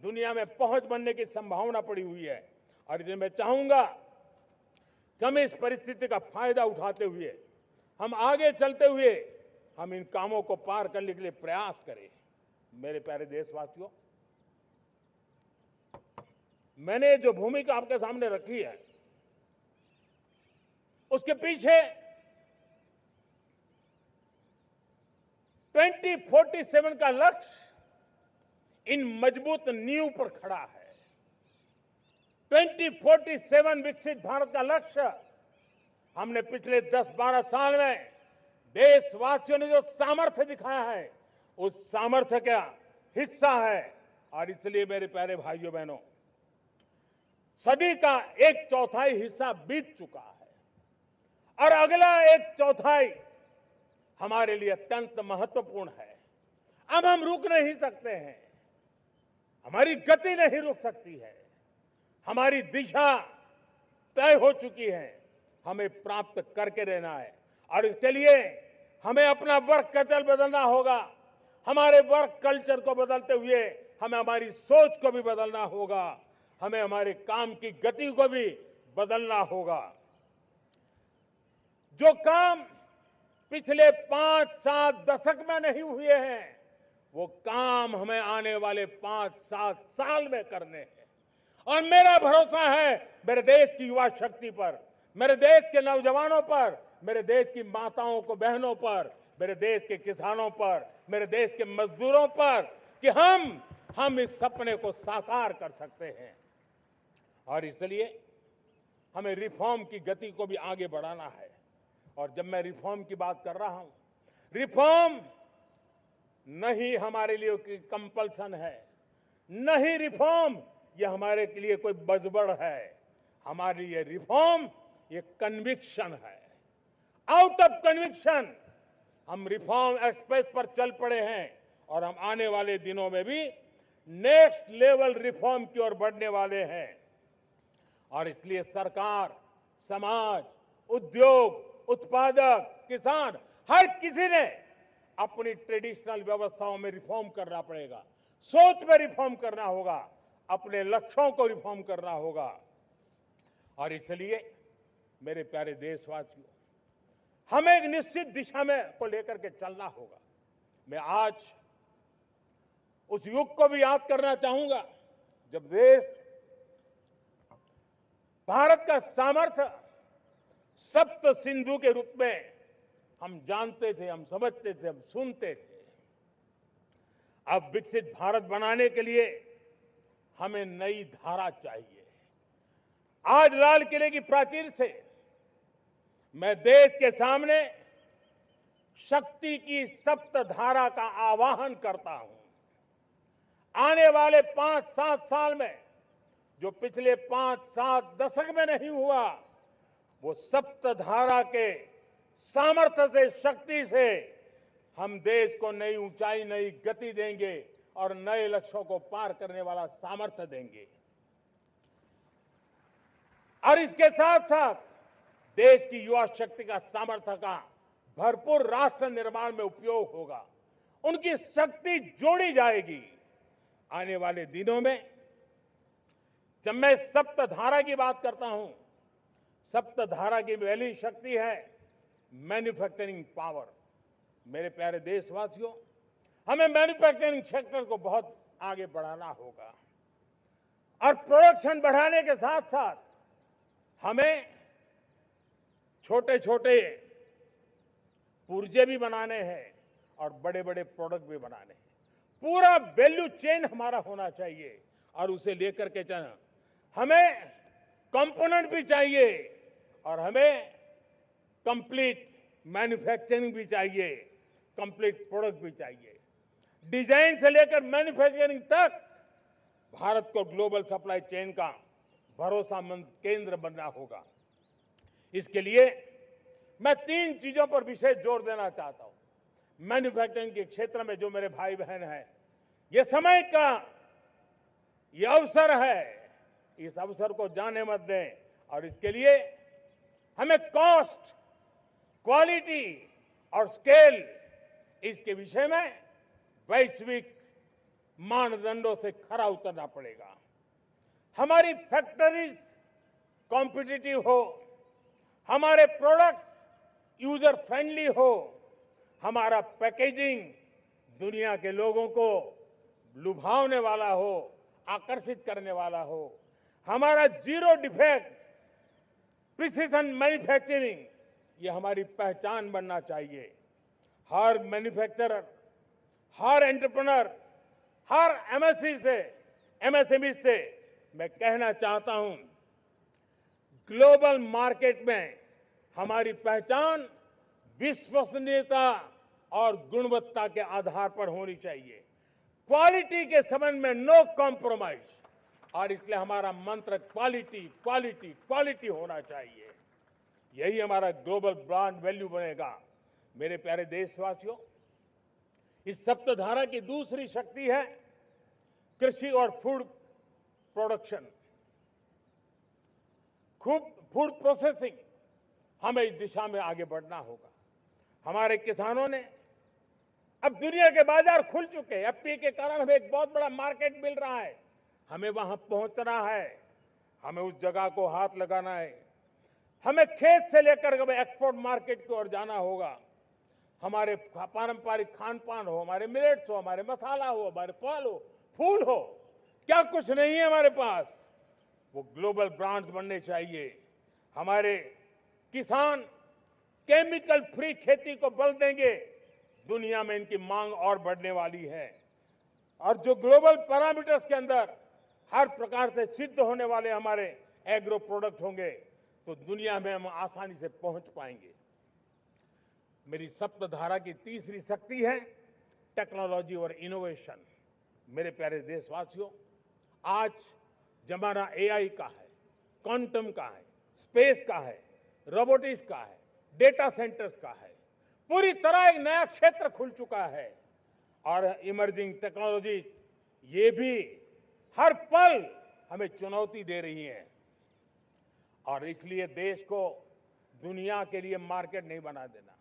दुनिया में पहुंच बनने की संभावना पड़ी हुई है। और इसलिए मैं चाहूंगा कि हम इस परिस्थिति का फायदा उठाते हुए, हम आगे चलते हुए हम इन कामों को पार करने के लिए प्रयास करें। मेरे प्यारे देशवासियों, मैंने जो भूमिका आपके सामने रखी है उसके पीछे 2047 का लक्ष्य इन मजबूत नींव पर खड़ा है। 2047 विकसित भारत का लक्ष्य हमने पिछले 10-12 साल में देशवासियों ने जो सामर्थ्य दिखाया है उस सामर्थ्य का हिस्सा है। और इसलिए मेरे प्यारे भाइयों बहनों, सदी का 1/4 हिस्सा बीत चुका है और अगला 1/4 हमारे लिए अत्यंत महत्वपूर्ण है। अब हम रुक नहीं सकते हैं, हमारी गति नहीं रुक सकती है, हमारी दिशा तय हो चुकी है, हमें प्राप्त करके रहना है। और इसके लिए हमें अपना वर्क कल्चर बदलना होगा। हमारे वर्क कल्चर को बदलते हुए हमें हमारी सोच को भी बदलना होगा, हमें हमारे काम की गति को भी बदलना होगा। जो काम पिछले 5-7 दशक में नहीं हुए हैं वो काम हमें आने वाले 5-7 साल में करने हैं। और मेरा भरोसा है मेरे देश की युवा शक्ति पर, मेरे देश के नौजवानों पर, मेरे देश की माताओं को बहनों पर, मेरे देश के किसानों पर, मेरे देश के मजदूरों पर कि हम इस सपने को साकार कर सकते हैं। और इसलिए हमें रिफॉर्म की गति को भी आगे बढ़ाना है। और जब मैं रिफॉर्म की बात कर रहा हूं, रिफॉर्म नहीं हमारे लिए कोई कंपल्सन है, नहीं रिफॉर्म ये हमारे के लिए कोई बजबड़ है। हमारे लिए रिफॉर्म ये कन्विक्शन है। आउट ऑफ कन्विक्शन हम रिफॉर्म एक्सप्रेस पर चल पड़े हैं और हम आने वाले दिनों में भी नेक्स्ट लेवल रिफॉर्म की ओर बढ़ने वाले हैं। और इसलिए सरकार, समाज, उद्योग, उत्पादक, किसान, हर किसी ने अपनी ट्रेडिशनल व्यवस्थाओं में रिफॉर्म करना पड़ेगा, सोच में रिफॉर्म करना होगा, अपने लक्ष्यों को रिफॉर्म करना होगा। और इसलिए मेरे प्यारे देशवासियों, हमें एक निश्चित दिशा में को लेकर के चलना होगा। मैं आज उस युग को भी याद करना चाहूंगा जब देश, भारत का सामर्थ्य सप्त सिंधु के रूप में हम जानते थे, हम समझते थे, हम सुनते थे। अब विकसित भारत बनाने के लिए हमें नई धारा चाहिए। आज लाल किले की प्राचीर से मैं देश के सामने शक्ति की सप्त धारा का आवाहन करता हूं। आने वाले 5-7 साल में जो पिछले 5-7 दशक में नहीं हुआ, वो सप्त धारा के सामर्थ्य से, शक्ति से हम देश को नई ऊंचाई, नई गति देंगे और नए लक्ष्यों को पार करने वाला सामर्थ्य देंगे। और इसके साथ साथ देश की युवा शक्ति का सामर्थ्य का भरपूर राष्ट्र निर्माण में उपयोग होगा, उनकी शक्ति जोड़ी जाएगी। आने वाले दिनों में जब मैं सप्तधारा की बात करता हूं, सप्तधारा की पहली शक्ति है मैन्युफैक्चरिंग पावर। मेरे प्यारे देशवासियों, हमें मैन्युफैक्चरिंग सेक्टर को बहुत आगे बढ़ाना होगा और प्रोडक्शन बढ़ाने के साथ साथ हमें छोटे छोटे पुर्जे भी बनाने हैं और बड़े बड़े प्रोडक्ट भी बनाने हैं। पूरा वैल्यू चेन हमारा होना चाहिए और उसे लेकर के चलना। हमें कंपोनेंट भी चाहिए और हमें कंप्लीट मैन्युफैक्चरिंग भी चाहिए, कंप्लीट प्रोडक्ट भी चाहिए। डिजाइन से लेकर मैन्युफैक्चरिंग तक भारत को ग्लोबल सप्लाई चेन का भरोसामंद केंद्र बनना होगा। इसके लिए मैं 3 चीजों पर विशेष जोर देना चाहता हूं। मैन्युफैक्चरिंग के क्षेत्र में जो मेरे भाई बहन हैं, ये समय का ये अवसर है, इस अवसर को जाने मत दें। और इसके लिए हमें कॉस्ट, क्वालिटी और स्केल, इसके विषय में वैश्विक मानदंडों से खरा उतरना पड़ेगा। हमारी फैक्ट्रीज कॉम्पिटिटिव हो, हमारे प्रोडक्ट्स यूजर फ्रेंडली हो, हमारा पैकेजिंग दुनिया के लोगों को लुभावने वाला हो, आकर्षित करने वाला हो, हमारा जीरो डिफेक्ट प्रिसिजन मैन्युफैक्चरिंग, ये हमारी पहचान बनना चाहिए। हर मैन्युफैक्चरर, हर एंटरप्रेन्योर, हर एमएसएमई से मैं कहना चाहता हूं, ग्लोबल मार्केट में हमारी पहचान विश्वसनीयता और गुणवत्ता के आधार पर होनी चाहिए। क्वालिटी के संबंध में नो कॉम्प्रोमाइज, और इसलिए हमारा मंत्र क्वालिटी, क्वालिटी, क्वालिटी होना चाहिए। यही हमारा ग्लोबल ब्रांड वैल्यू बनेगा। मेरे प्यारे देशवासियों, इस सप्तधारा की दूसरी शक्ति है कृषि और फूड प्रोडक्शन, फूड प्रोसेसिंग। हमें इस दिशा में आगे बढ़ना होगा। हमारे किसानों ने, अब दुनिया के बाजार खुल चुके हैं, एफपीए के कारण हमें एक बहुत बड़ा मार्केट मिल रहा है। हमें वहां पहुंचना है, हमें उस जगह को हाथ लगाना है। हमें खेत से लेकर के एक्सपोर्ट मार्केट की ओर जाना होगा। हमारे पारंपरिक खान पान हो, हमारे मिलेट्स हो, हमारे मसाला हो, हमारे फल हो, फूल हो, क्या कुछ नहीं है हमारे पास, वो ग्लोबल ब्रांड्स बनने चाहिए। हमारे किसान केमिकल फ्री खेती को बल देंगे, दुनिया में इनकी मांग और बढ़ने वाली है। और जो ग्लोबल पैरामीटर्स के अंदर हर प्रकार से सिद्ध होने वाले हमारे एग्रो प्रोडक्ट होंगे, तो दुनिया में हम आसानी से पहुंच पाएंगे। मेरी सप्तधारा की तीसरी शक्ति है टेक्नोलॉजी और इनोवेशन। मेरे प्यारे देशवासियों, आज जमाना एआई का है, क्वांटम का है, स्पेस का है, रोबोटिक्स का है, डेटा सेंटर्स का है। पूरी तरह एक नया क्षेत्र खुल चुका है और इमर्जिंग टेक्नोलॉजी ये भी हर पल हमें चुनौती दे रही है। और इसलिए देश को दुनिया के लिए मार्केट नहीं बना देना,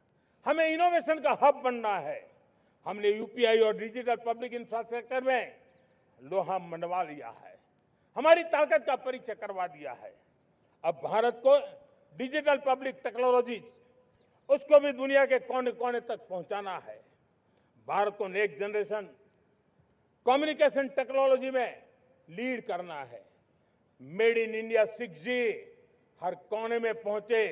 हमें इनोवेशन का हब बनना है। हमने यूपीआई और डिजिटल पब्लिक इंफ्रास्ट्रक्चर में लोहा मनवा लिया है, हमारी ताकत का परिचय करवा दिया है। अब भारत को डिजिटल पब्लिक टेक्नोलॉजी उसको भी दुनिया के कोने कोने तक पहुंचाना है। भारत को नेक्स्ट जनरेशन कम्युनिकेशन टेक्नोलॉजी में लीड करना है। मेड इन इंडिया 6G हर कोने में पहुंचे,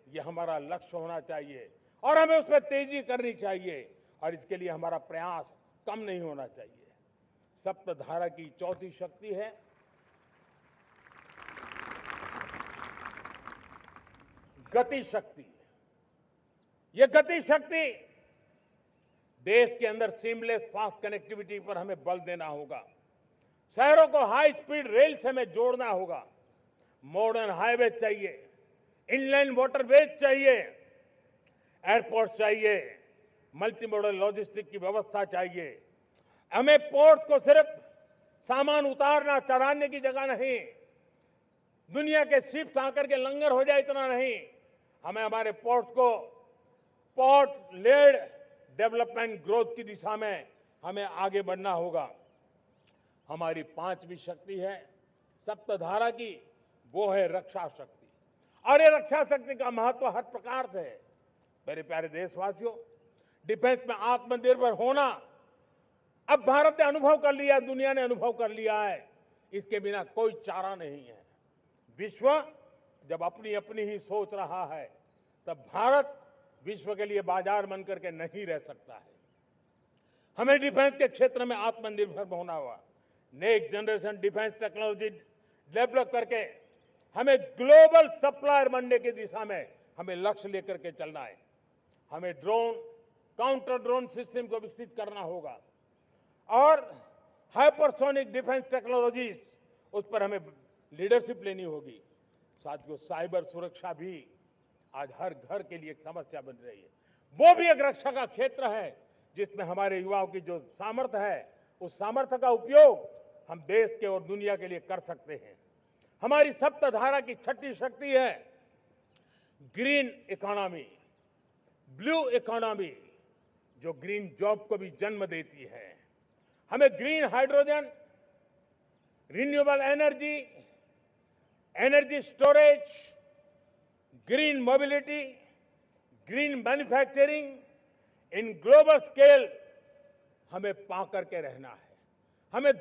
ये हमारा लक्ष्य होना चाहिए और हमें उसमें तेजी करनी चाहिए और इसके लिए हमारा प्रयास कम नहीं होना चाहिए। सप्तधारा की चौथी शक्ति है गति शक्ति। ये गति शक्ति देश के अंदर सीमलेस फास्ट कनेक्टिविटी पर हमें बल देना होगा। शहरों को हाई स्पीड रेल से हमें जोड़ना होगा। मॉडर्न हाईवे चाहिए, इनलैंड वाटरवेज चाहिए, एयरपोर्ट चाहिए, मल्टी मॉडल लॉजिस्टिक की व्यवस्था चाहिए। हमें पोर्ट्स को सिर्फ सामान उतारना चढ़ाने की जगह नहीं, दुनिया के शिप्स आकर के लंगर हो जाए इतना नहीं, हमें हमारे पोर्ट्स को पोर्ट लेड डेवलपमेंट ग्रोथ की दिशा में हमें आगे बढ़ना होगा। हमारी पांचवी शक्ति है सप्तधारा की, वो है रक्षा शक्ति। और ये रक्षा शक्ति का महत्व हर प्रकार से है। मेरे प्यारे देशवासियों, डिफेंस में आत्मनिर्भर होना अब भारत ने अनुभव कर लिया, दुनिया ने अनुभव कर लिया है, इसके बिना कोई चारा नहीं है। विश्व जब अपनी अपनी ही सोच रहा है, तब भारत विश्व के लिए बाजार बन करके नहीं रह सकता है। हमें डिफेंस के क्षेत्र में आत्मनिर्भर होना होगा। Next generation defence technology develop करके हमें ग्लोबल सप्लायर बनने की दिशा में हमें लक्ष्य लेकर के चलना है। हमें ड्रोन, काउंटर ड्रोन सिस्टम को विकसित करना होगा और हाइपरसोनिक डिफेंस टेक्नोलॉजीज, उस पर हमें लीडरशिप लेनी होगी। साथियों, साइबर सुरक्षा भी आज हर घर के लिए एक समस्या बन रही है। वो भी एक रक्षा का क्षेत्र है जिसमें हमारे युवाओं की जो सामर्थ्य है, उस सामर्थ्य का उपयोग हम देश के और दुनिया के लिए कर सकते हैं। हमारी सप्तधारा की छठी शक्ति है ग्रीन इकोनॉमी, ब्लू इकोनॉमी, जो ग्रीन जॉब को भी जन्म देती है। हमें green hydrogen, renewable energy, energy storage, green mobility, green manufacturing in global scale हमें पा करके रहना है। हमें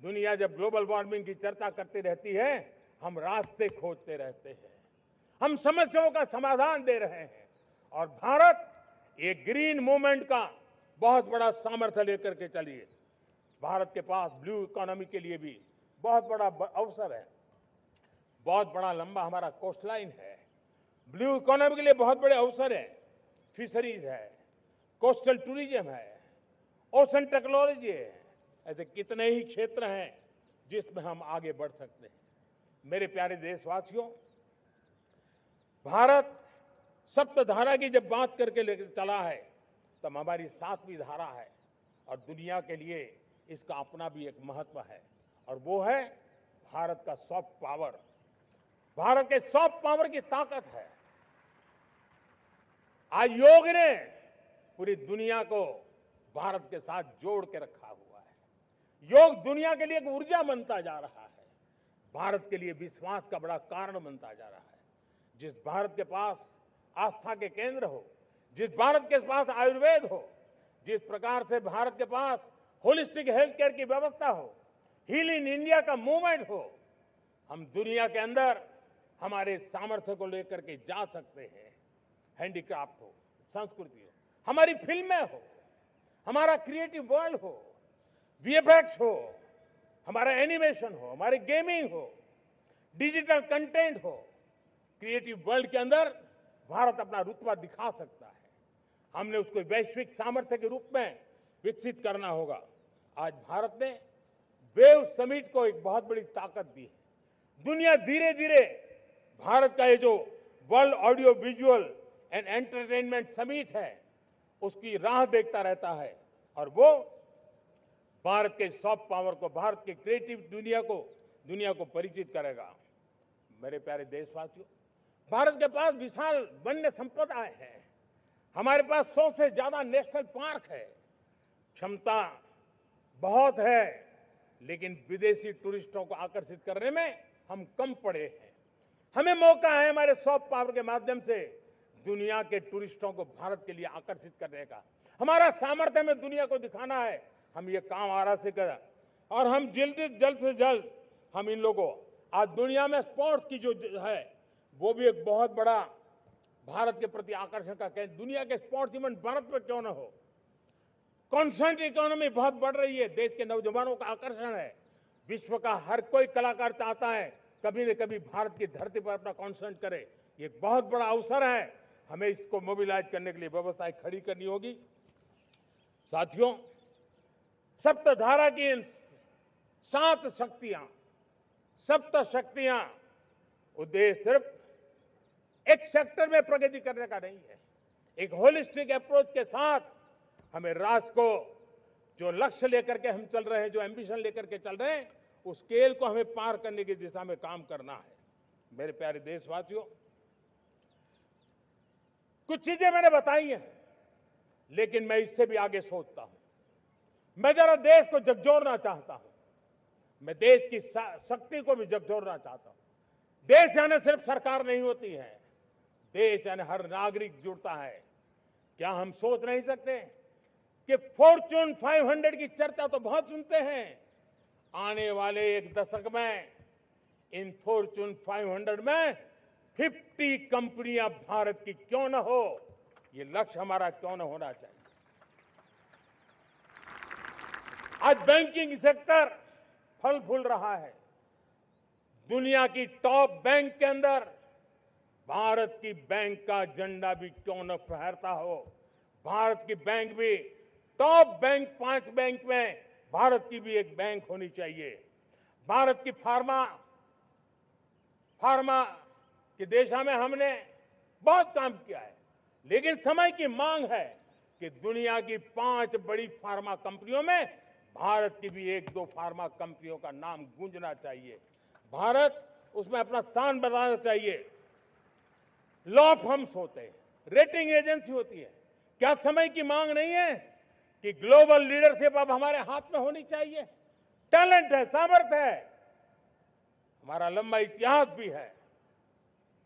दुनिया जब ग्लोबल वार्मिंग की चर्चा करती रहती है, हम रास्ते खोजते रहते हैं, हम समस्याओं का समाधान दे रहे हैं और भारत ये ग्रीन मूवमेंट का बहुत बड़ा सामर्थ्य लेकर के चलिए। भारत के पास ब्लू इकोनॉमी के लिए भी बहुत बड़ा अवसर है। बहुत बड़ा लंबा हमारा कोस्ट लाइन है। ब्लू इकोनॉमी के लिए बहुत बड़े अवसर है। फिशरीज है, कोस्टल टूरिज्म है, ओशन टेक्नोलॉजी है। ऐसे कितने ही क्षेत्र हैं जिसमें हम आगे बढ़ सकते हैं। मेरे प्यारे देशवासियों, भारत सप्तधारा की जब बात करके लेकर चला है, तब हमारी सातवीं धारा है और दुनिया के लिए इसका अपना भी एक महत्व है और वो है भारत का सॉफ्ट पावर। भारत के सॉफ्ट पावर की ताकत है। आज योग ने पूरी दुनिया को भारत के साथ जोड़ के रखा हुआ है। योग दुनिया के लिए एक ऊर्जा बनता जा रहा है, भारत के लिए विश्वास का बड़ा कारण बनता जा रहा है। जिस भारत के पास आस्था के केंद्र हो, जिस भारत के पास आयुर्वेद हो, जिस प्रकार से भारत के पास होलिस्टिक हेल्थ केयर की व्यवस्था हो, हील इन इंडिया का मूवमेंट हो, हम दुनिया के अंदर हमारे सामर्थ्य को लेकर के जा सकते हैं। हैंडीक्राफ्ट हो, संस्कृति हो, हमारी फिल्में हो, हमारा क्रिएटिव वर्ल्ड हो, वीएफएक्स हो, हमारा एनिमेशन हो, हमारी गेमिंग हो, डिजिटल कंटेंट हो, क्रिएटिव वर्ल्ड के अंदर भारत अपना रुतबा दिखा सकता है। हमने उसको वैश्विक सामर्थ्य के रूप में विकसित करना होगा। आज भारत ने वेव समिट को एक बहुत बड़ी ताकत दी है। दुनिया धीरे धीरे भारत का ये जो world audio visual and entertainment summit है, उसकी राह देखता रहता है और वो भारत के सॉफ्ट पावर को, भारत के क्रिएटिव दुनिया को परिचित करेगा। मेरे प्यारे देशवासियों, भारत के पास विशाल वन्य संपदा है। हमारे पास 100 से ज्यादा नेशनल पार्क है, क्षमता बहुत है, लेकिन विदेशी टूरिस्टों को आकर्षित करने में हम कम पड़े हैं। हमें मौका है हमारे सॉफ्ट पावर के माध्यम से दुनिया के टूरिस्टों को भारत के लिए आकर्षित करने का। हमारा सामर्थ्य हमें दुनिया को दिखाना है। हम ये काम आरा से करें और हम जल्द से जल्द हम इन लोगों आज दुनिया में स्पोर्ट्स की जो है वो भी एक बहुत बड़ा भारत के प्रति आकर्षण का केंद्र। दुनिया के स्पोर्ट्स इवेंट भारत में क्यों ना हो। कॉन्स्टेंट इकोनॉमी बहुत बढ़ रही है, देश के नौजवानों का आकर्षण है। विश्व का हर कोई कलाकार चाहता है कभी न कभी भारत की धरती पर अपना कॉन्सर्ट करे। ये एक बहुत बड़ा अवसर है, हमें इसको मोबिलाइज करने के लिए व्यवस्थाएं खड़ी करनी होगी। साथियों, सप्तधारा की इन 7 शक्तियां उद्देश्य सिर्फ एक सेक्टर में प्रगति करने का नहीं है। एक होलिस्टिक अप्रोच के साथ हमें राष्ट्र को जो लक्ष्य लेकर के हम चल रहे हैं, जो एम्बिशन लेकर के चल रहे हैं, उस स्केल को हमें पार करने की दिशा में काम करना है। मेरे प्यारे देशवासियों, कुछ चीजें मैंने बताई हैं, लेकिन मैं इससे भी आगे सोचता हूं। मैं जरा देश को झकझोरना चाहता हूं। मैं देश की शक्ति को भी झकझोरना चाहता हूं। देश यानी सिर्फ सरकार नहीं होती है, देश यानी हर नागरिक जुड़ता है। क्या हम सोच नहीं सकते कि फॉर्च्यून 500 की चर्चा तो बहुत सुनते हैं, आने वाले एक दशक में इन फॉर्च्यून 500 में 50 कंपनियां भारत की क्यों न हो, ये लक्ष्य हमारा क्यों न होना चाहिए। आज बैंकिंग सेक्टर फल फूल रहा है। दुनिया की टॉप बैंक के अंदर भारत की बैंक का झंडा भी क्यों न फहरता हो। भारत की बैंक भी टॉप बैंक 5 बैंक में भारत की भी एक बैंक होनी चाहिए। भारत की फार्मा की दिशा में हमने बहुत काम किया है, लेकिन समय की मांग है कि दुनिया की 5 बड़ी फार्मा कंपनियों में भारत की भी 1-2 फार्मा कंपनियों का नाम गूंजना चाहिए। भारत उसमें अपना स्थान बनाना चाहिए। लॉ फर्म्स होते हैं, रेटिंग एजेंसी होती है। क्या समय की मांग नहीं है कि ग्लोबल लीडरशिप अब हमारे हाथ में होनी चाहिए। टैलेंट है, सामर्थ्य है, हमारा लंबा इतिहास भी है,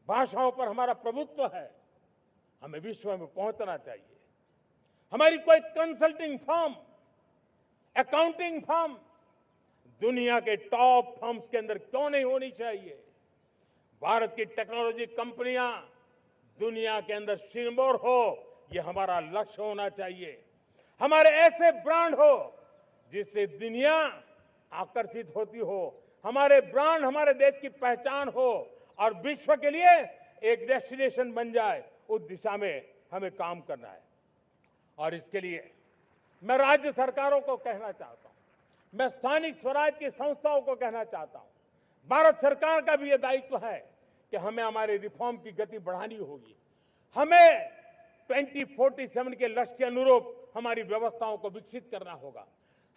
भाषाओं पर हमारा प्रभुत्व है। हमें विश्व में पहुंचना चाहिए। हमारी कोई कंसल्टिंग फर्म, अकाउंटिंग फर्म दुनिया के टॉप फर्म्स के अंदर क्यों नहीं होनी चाहिए। भारत की टेक्नोलॉजी कंपनियां दुनिया के अंदर सिरमौर हो, ये हमारा लक्ष्य होना चाहिए। हमारे ऐसे ब्रांड हो जिससे दुनिया आकर्षित होती हो। हमारे ब्रांड हमारे देश की पहचान हो और विश्व के लिए एक डेस्टिनेशन बन जाए। उस दिशा में हमें काम करना है और इसके लिए मैं राज्य सरकारों को कहना चाहता हूं, मैं स्थानिक स्वराज की संस्थाओं को कहना चाहता हूं, भारत सरकार का भी यह दायित्व है कि हमें हमारे रिफॉर्म की गति बढ़ानी होगी। हमें 2047 के लक्ष्य के अनुरूप हमारी व्यवस्थाओं को विकसित करना होगा।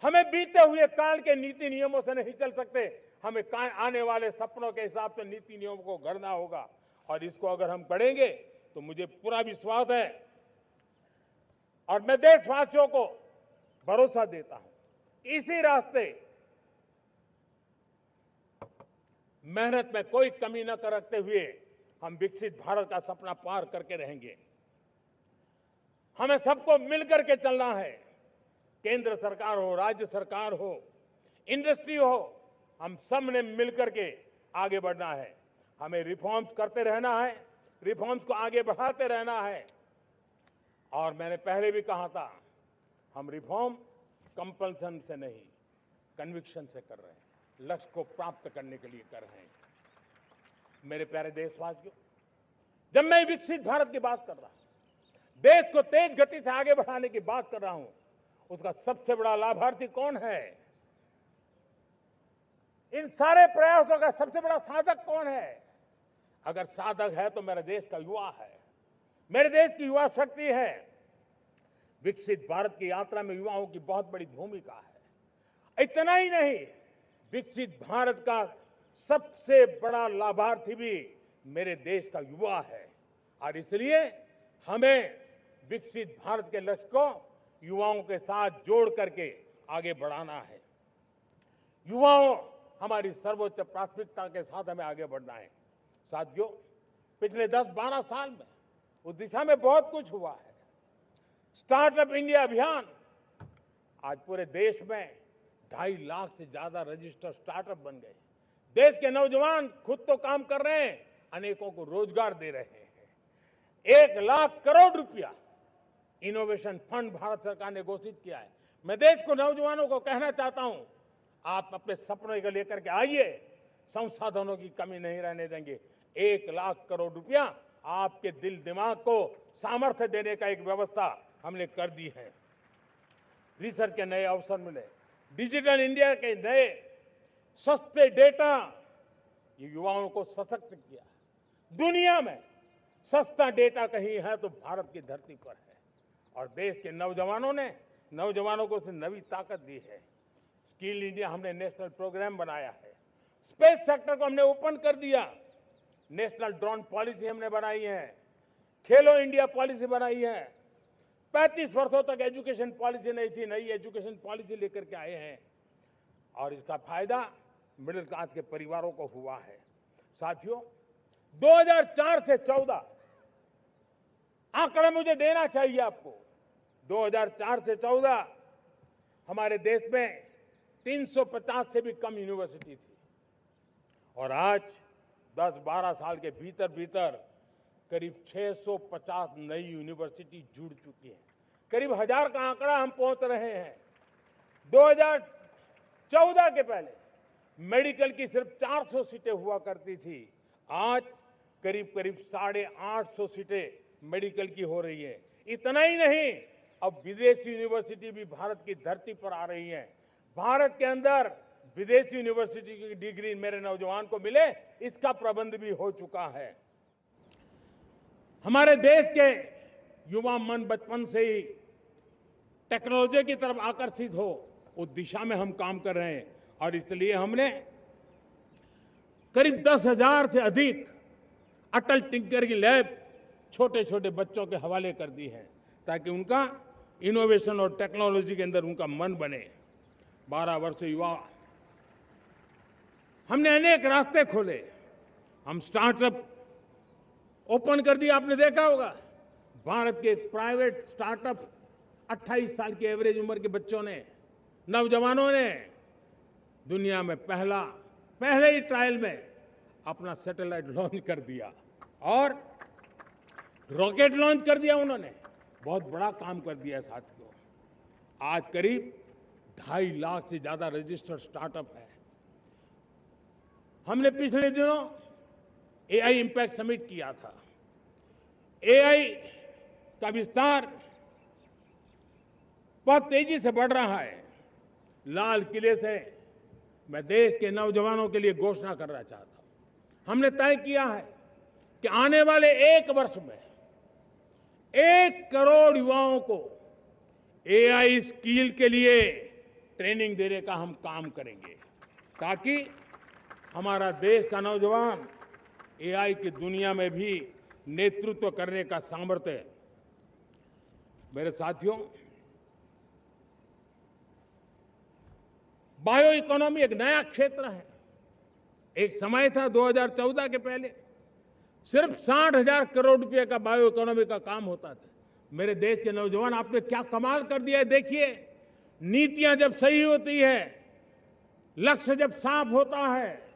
हमें बीते हुए काल के नीति नियमों से नहीं चल सकते, हमें आने वाले सपनों के हिसाब से नीति नियमों को गढ़ना होगा और इसको अगर हम करेंगे तो मुझे पूरा विश्वास है और मैं देशवासियों को भरोसा देता हूं, इसी रास्ते मेहनत में कोई कमी न करते हुए हम विकसित भारत का सपना पार करके रहेंगे। हमें सबको मिलकर के चलना है। केंद्र सरकार हो, राज्य सरकार हो, इंडस्ट्री हो, हम सब ने मिलकर के आगे बढ़ना है। हमें रिफॉर्म्स करते रहना है, रिफॉर्म्स को आगे बढ़ाते रहना है। और मैंने पहले भी कहा था, हम रिफॉर्म कंपल्सन से नहीं, कन्विक्शन से कर रहे हैं, लक्ष्य को प्राप्त करने के लिए कर रहे हैं। मेरे प्यारे देशवासियों, जब मैं विकसित भारत की बात कर रहा हूं, देश को तेज गति से आगे बढ़ाने की बात कर रहा हूं, उसका सबसे बड़ा लाभार्थी कौन है? इन सारे प्रयासों का सबसे बड़ा साधक कौन है? अगर साधक है तो मेरे देश का युवा है, मेरे देश की युवा शक्ति है। विकसित भारत की यात्रा में युवाओं की बहुत बड़ी भूमिका है। इतना ही नहीं, विकसित भारत का सबसे बड़ा लाभार्थी भी मेरे देश का युवा है और इसलिए हमें विकसित भारत के लक्ष्य को युवाओं के साथ जोड़ करके आगे बढ़ाना है। युवाओं हमारी सर्वोच्च प्राथमिकता के साथ हमें आगे बढ़ना है। साथियों, पिछले 10-12 साल में उस दिशा में बहुत कुछ हुआ है। स्टार्टअप इंडिया अभियान, आज पूरे देश में 2.5 लाख से ज्यादा रजिस्टर्ड स्टार्टअप बन गए। देश के नौजवान खुद तो काम कर रहे हैं, अनेकों को रोजगार दे रहे हैं। 1 लाख करोड़ रुपया इनोवेशन फंड भारत सरकार ने घोषित किया है। मैं देश को, नौजवानों को कहना चाहता हूं, आप अपने सपनों को लेकर के आइए, संसाधनों की कमी नहीं रहने देंगे। 1 लाख करोड़ रुपया आपके दिल दिमाग को सामर्थ्य देने का एक व्यवस्था हमने कर दी है। रिसर्च के नए अवसर मिले, डिजिटल इंडिया के नए सस्ते डेटा, ये युवाओं को सशक्त किया। दुनिया में सस्ता डेटा कहीं है तो भारत की धरती पर है, और देश के नौजवानों को नई ताकत दी है। स्किल इंडिया हमने नेशनल प्रोग्राम बनाया है। स्पेस सेक्टर को हमने ओपन कर दिया। नेशनल ड्रोन पॉलिसी हमने बनाई है। खेलो इंडिया पॉलिसी बनाई है। 35 वर्षों तक एजुकेशन पॉलिसी नहीं थी, नई एजुकेशन पॉलिसी लेकर के आए हैं, और इसका फायदा मिडिल क्लास के परिवारों को हुआ है। साथियों, 2004 से 14 आंकड़े मुझे देना चाहिए आपको। 2004 से 14 हमारे देश में 350 से भी कम यूनिवर्सिटी थी, और आज 10-12 साल के भीतर भीतर करीब 650 नई यूनिवर्सिटी जुड़ चुकी है। करीब 1000 का आंकड़ा हम पहुंच रहे हैं। 2014 के पहले मेडिकल की सिर्फ 400 सीटें हुआ करती थी, आज करीब 850 सीटें मेडिकल की हो रही है। इतना ही नहीं, अब विदेशी यूनिवर्सिटी भी भारत की धरती पर आ रही है। भारत के अंदर विदेशी यूनिवर्सिटी की डिग्री मेरे नौजवान को मिले, इसका प्रबंध भी हो चुका है। हमारे देश के युवा मन बचपन से ही टेक्नोलॉजी की तरफ आकर्षित हो, उस दिशा में हम काम कर रहे हैं, और इसलिए हमने करीब 10,000 से अधिक अटल टिंकरिंग लैब छोटे छोटे बच्चों के हवाले कर दी है, ताकि उनका इनोवेशन और टेक्नोलॉजी के अंदर उनका मन बने। 12 वर्ष युवा, हमने अनेक रास्ते खोले। हम स्टार्टअप ओपन कर दिया। आपने देखा होगा, भारत के प्राइवेट स्टार्टअप 28 साल की एवरेज उम्र के बच्चों ने, नौजवानों ने दुनिया में पहले ही ट्रायल में अपना सैटेलाइट लॉन्च कर दिया और रॉकेट लॉन्च कर दिया। उन्होंने बहुत बड़ा काम कर दिया साथियों। आज करीब 2.5 लाख से ज्यादा रजिस्टर्ड स्टार्टअप है। हमने पिछले दिनों एआई इंपैक्ट समिट किया था। एआई का विस्तार बहुत तेजी से बढ़ रहा है। लाल किले से मैं देश के नौजवानों के लिए घोषणा करना चाहता हूं। हमने तय किया है कि आने वाले 1 वर्ष में 1 करोड़ युवाओं को एआई स्किल के लिए ट्रेनिंग देने का हम काम करेंगे, ताकि हमारा देश का नौजवान एआई की दुनिया में भी नेतृत्व करने का सामर्थ्य। मेरे साथियों, बायो इकोनॉमी एक नया क्षेत्र है। एक समय था 2014 के पहले सिर्फ 60,000 करोड़ रुपए का बायो इकोनॉमी का काम होता था। मेरे देश के नौजवान, आपने क्या कमाल कर दिया है। देखिए, नीतियां जब सही होती है, लक्ष्य जब साफ होता है,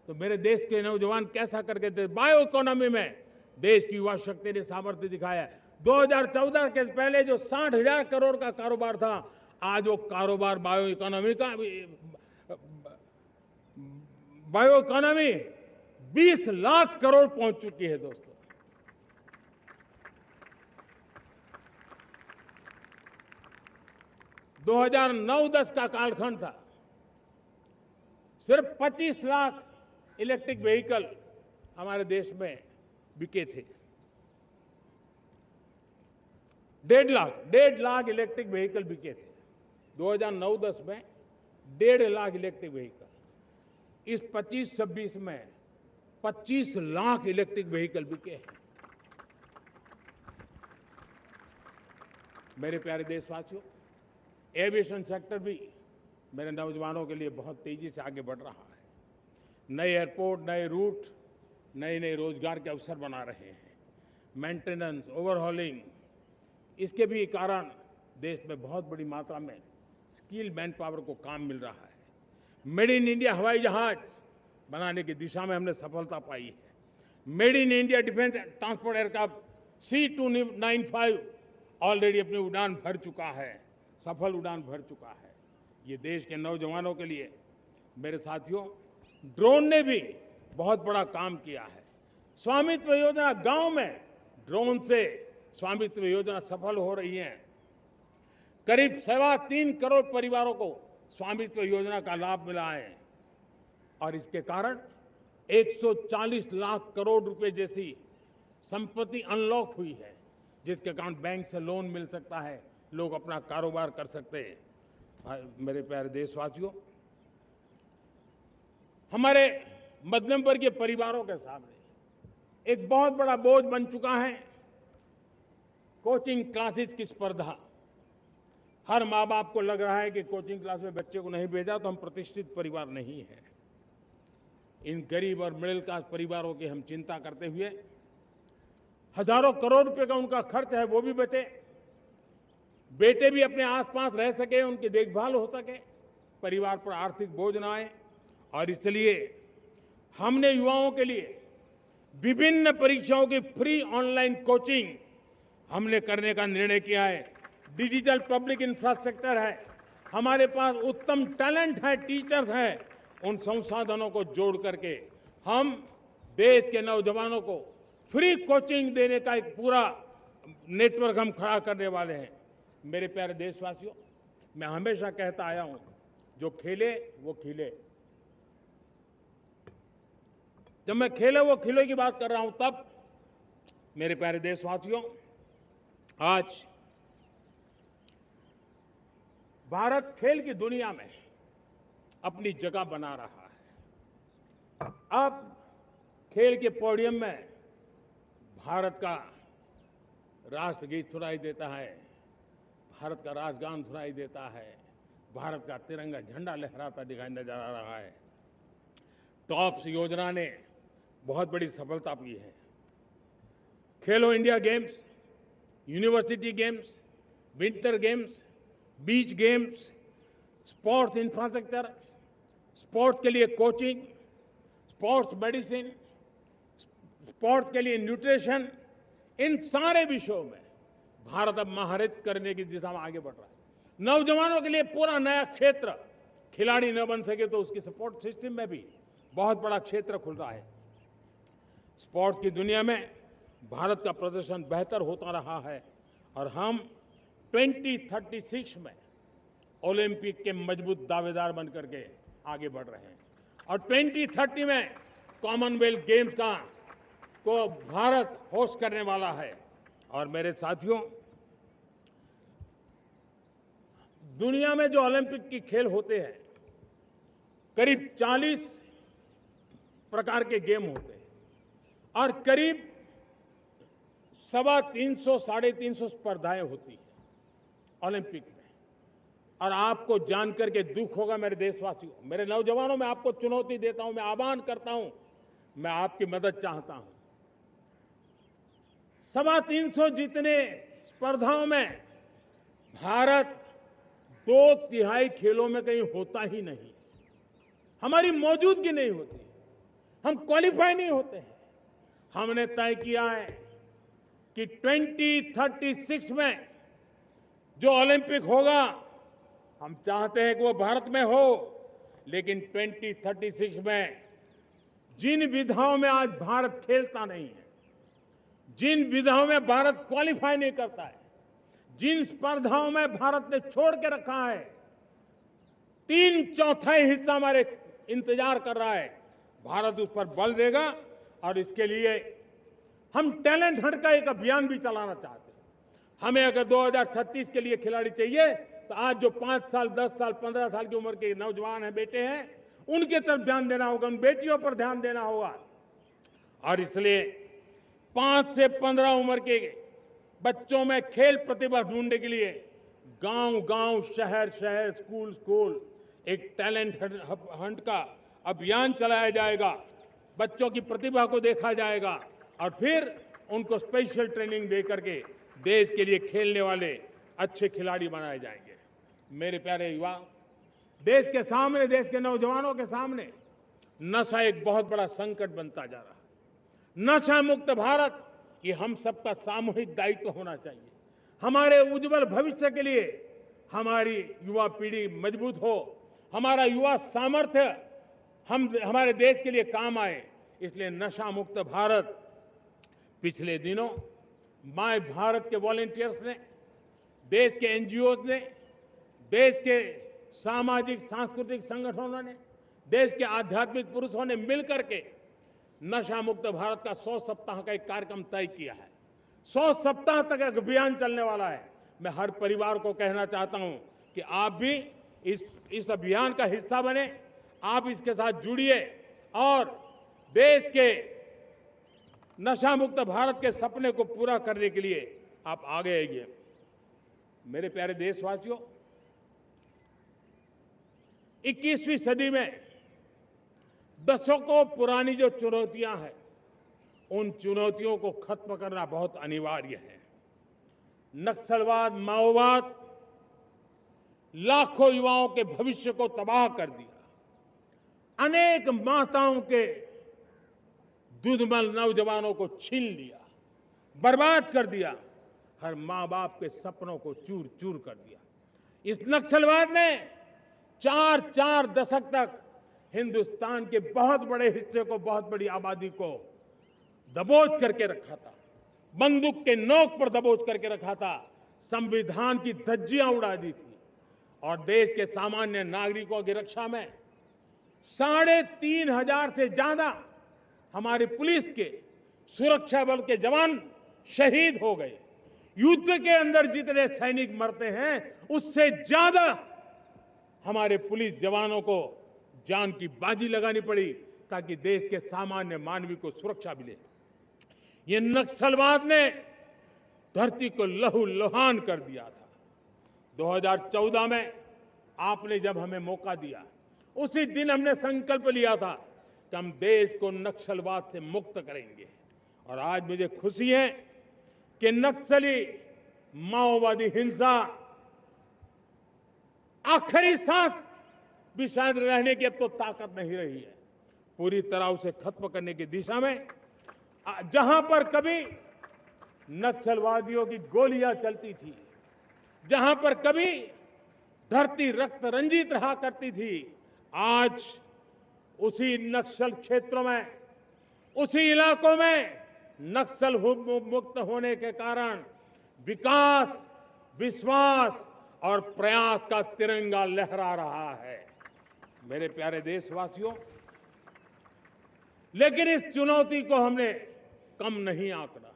तो मेरे देश के नौजवान कैसा करके थे। बायो इकोनॉमी में देश की युवा शक्ति ने सामर्थ्य दिखाया। 2014 के पहले जो 60,000 करोड़ का कारोबार था, आज वो कारोबार बायो इकोनॉमी 20 लाख करोड़ पहुंच चुकी है। दोस्तों, दो 2009-10 का कालखंड था, सिर्फ 25 लाख इलेक्ट्रिक व्हीकल हमारे देश में बिके थे। 1.5 लाख इलेक्ट्रिक व्हीकल बिके थे 2009-10 में। 1.5 लाख इलेक्ट्रिक व्हीकल। इस 25-26 में 25 लाख इलेक्ट्रिक व्हीकल बिके हैं। मेरे प्यारे देशवासियों, एविएशन सेक्टर भी मेरे नौजवानों के लिए बहुत तेजी से आगे बढ़ रहा है। नए एयरपोर्ट, नए रूट, नए नए रोजगार के अवसर बना रहे हैं। मेंटेनेंस, ओवरहॉलिंग, इसके भी कारण देश में बहुत बड़ी मात्रा में स्किल मैन पावर को काम मिल रहा है। मेड इन इंडिया हवाई जहाज बनाने की दिशा में हमने सफलता पाई है। Made in India defence transport aircraft C295 already अपनी उड़ान भर चुका है, सफल उड़ान भर चुका है। ये देश के नौजवानों के लिए, मेरे साथियों, ड्रोन ने भी बहुत बड़ा काम किया है। स्वामित्व योजना, गांव में ड्रोन से स्वामित्व योजना सफल हो रही है। करीब 3.25 करोड़ परिवारों को स्वामित्व योजना का लाभ मिला है और इसके कारण 140 लाख करोड़ रुपए जैसी संपत्ति अनलॉक हुई है, जिसके कारण बैंक से लोन मिल सकता है, लोग अपना कारोबार कर सकते हैं। मेरे प्यारे देशवासियों, हमारे मध्यम वर्गीय परिवारों के सामने एक बहुत बड़ा बोझ बन चुका है कोचिंग क्लासेस की स्पर्धा। हर माँ बाप को लग रहा है कि कोचिंग क्लास में बच्चे को नहीं भेजा तो हम प्रतिष्ठित परिवार नहीं है। इन गरीब और मिडिल क्लास परिवारों की हम चिंता करते हुए हजारों करोड़ रुपए का उनका खर्च है वो भी बचे, बेटे भी अपने आसपास रह सके, उनकी देखभाल हो सके, परिवार पर आर्थिक बोझ न आए। और इसलिए हमने युवाओं के लिए विभिन्न परीक्षाओं की फ्री ऑनलाइन कोचिंग हमने करने का निर्णय किया है। डिजिटल पब्लिक इंफ्रास्ट्रक्चर है, हमारे पास उत्तम टैलेंट है, टीचर्स हैं, उन संसाधनों को जोड़ करके हम देश के नौजवानों को फ्री कोचिंग देने का एक पूरा नेटवर्क हम खड़ा करने वाले हैं। मेरे प्यारे देशवासियों, मैं हमेशा कहता आया हूं, जो खेले वो खिले। जब मैं खेले वो खिले की बात कर रहा हूं, तब मेरे प्यारे देशवासियों, आज भारत खेल की दुनिया में अपनी जगह बना रहा है। अब खेल के पोडियम में भारत का राष्ट्रगीत सुनाई देता है, भारत का राष्ट्रगान सुनाई देता है, भारत का तिरंगा झंडा लहराता दिखाई नजर आ रहा है। टॉप्स योजना ने बहुत बड़ी सफलता पाई है। खेलो India games, university games, winter games, beach games, sports infrastructure, sports के लिए कोचिंग, स्पोर्ट्स मेडिसिन, स्पोर्ट्स के लिए न्यूट्रिशन, इन सारे विषयों में भारत अब महारत करने की दिशा में आगे बढ़ रहा है। नौजवानों के लिए पूरा नया क्षेत्र, खिलाड़ी न बन सके तो उसकी सपोर्ट सिस्टम में भी बहुत बड़ा क्षेत्र खुल रहा है। स्पोर्ट्स की दुनिया में भारत का प्रदर्शन बेहतर होता रहा है और हम 2036 में ओलंपिक के मजबूत दावेदार बनकर के आगे बढ़ रहे हैं और 2030 में कॉमनवेल्थ गेम्स को भारत होस्ट करने वाला है। और मेरे साथियों, दुनिया में जो ओलंपिक की खेल होते हैं, करीब 40 प्रकार के गेम होते हैं और करीब 350 साढ़े 350 स्पर्धाएं होती हैं ओलंपिक में। और आपको जानकर के दुख होगा मेरे देशवासियों, मेरे नौजवानों, मैं आपको चुनौती देता हूं, मैं आह्वान करता हूं, मैं आपकी मदद चाहता हूं। 350 जितने स्पर्धाओं में भारत 2/3 खेलों में कहीं होता ही नहीं, हमारी मौजूदगी नहीं होती, हम क्वालिफाई नहीं होते हैं। हमने तय किया है कि 2036 में जो ओलंपिक होगा, हम चाहते हैं कि वो भारत में हो, लेकिन 2036 में जिन विधाओं में आज भारत खेलता नहीं है, जिन विधाओं में भारत क्वालिफाई नहीं करता है, जिन स्पर्धाओं में भारत ने छोड़ के रखा है, 3/4 हिस्सा हमारे इंतजार कर रहा है। भारत उस पर बल देगा और इसके लिए हम टैलेंट हंट का एक अभियान भी चलाना चाहते हैं। हमें अगर 2036 के लिए खिलाड़ी चाहिए तो आज जो 5 साल, 10 साल, 15 साल की उम्र के नौजवान हैं, बेटे हैं, उनके तरफ ध्यान देना होगा, उन बेटियों पर ध्यान देना होगा। और इसलिए 5 से 15 उम्र के बच्चों में खेल प्रतिभा ढूंढने के लिए गांव-गांव, शहर-शहर, स्कूल-स्कूल एक टैलेंट हंट का अभियान चलाया जाएगा। बच्चों की प्रतिभा को देखा जाएगा और फिर उनको स्पेशल ट्रेनिंग दे करके देश के लिए खेलने वाले अच्छे खिलाड़ी बनाए जाएंगे। मेरे प्यारे युवा, देश के सामने, देश के नौजवानों के सामने नशा एक बहुत बड़ा संकट बनता जा रहा है। नशा मुक्त भारत ये हम सबका सामूहिक दायित्व होना चाहिए। हमारे उज्जवल भविष्य के लिए हमारी युवा पीढ़ी मजबूत हो, हमारा युवा सामर्थ्य हमारे देश के लिए काम आए, इसलिए नशा मुक्त भारत। पिछले दिनों माय भारत के वॉलंटियर्स ने, देश के एनजीओ ने, देश के सामाजिक सांस्कृतिक संगठनों ने, देश के आध्यात्मिक पुरुषों ने मिलकर के नशा मुक्त भारत का 100 सप्ताह का एक कार्यक्रम तय किया है। 100 सप्ताह तक एक अभियान चलने वाला है। मैं हर परिवार को कहना चाहता हूं कि आप भी इस अभियान का हिस्सा बने, आप इसके साथ जुड़िए और देश के नशा मुक्त भारत के सपने को पूरा करने के लिए आप आगे आइए। मेरे प्यारे देशवासियों, 21वीं सदी में दशकों पुरानी जो चुनौतियां हैं, उन चुनौतियों को खत्म करना बहुत अनिवार्य है। नक्सलवाद, माओवाद लाखों युवाओं के भविष्य को तबाह कर दिया। अनेक माताओं के दुधमल नौजवानों को छीन लिया, बर्बाद कर दिया। हर मां बाप के सपनों को चूर चूर कर दिया। इस नक्सलवाद ने 4 दशक तक हिंदुस्तान के बहुत बड़े हिस्से को, बहुत बड़ी आबादी को दबोच करके रखा था, बंदूक के नोक पर दबोच करके रखा था, संविधान की धज्जियां उड़ा दी थी और देश के सामान्य नागरिकों की रक्षा में 3,500 से ज्यादा हमारे पुलिस के, सुरक्षा बल के जवान शहीद हो गए। युद्ध के अंदर जितने सैनिक मरते हैं, उससे ज्यादा हमारे पुलिस जवानों को जान की बाजी लगानी पड़ी ताकि देश के सामान्य मानवी को सुरक्षा मिले। ये नक्सलवाद ने धरती को लहूलुहान कर दिया था। 2014 में आपने जब हमें मौका दिया, उसी दिन हमने संकल्प लिया था कि हम देश को नक्सलवाद से मुक्त करेंगे। और आज मुझे खुशी है कि नक्सली माओवादी हिंसा आखिरी सांस भी शायद रहने की अब तो ताकत नहीं रही है। पूरी तरह उसे खत्म करने की दिशा में जहां पर कभी नक्सलवादियों की गोलियां चलती थी, जहां पर कभी धरती रक्त रंजित रहा करती थी, आज उसी नक्सल क्षेत्रों में, उसी इलाकों में नक्सल मुक्त होने के कारण विकास, विश्वास और प्रयास का तिरंगा लहरा रहा है। मेरे प्यारे देशवासियों, लेकिन इस चुनौती को हमने कम नहीं आंकना है।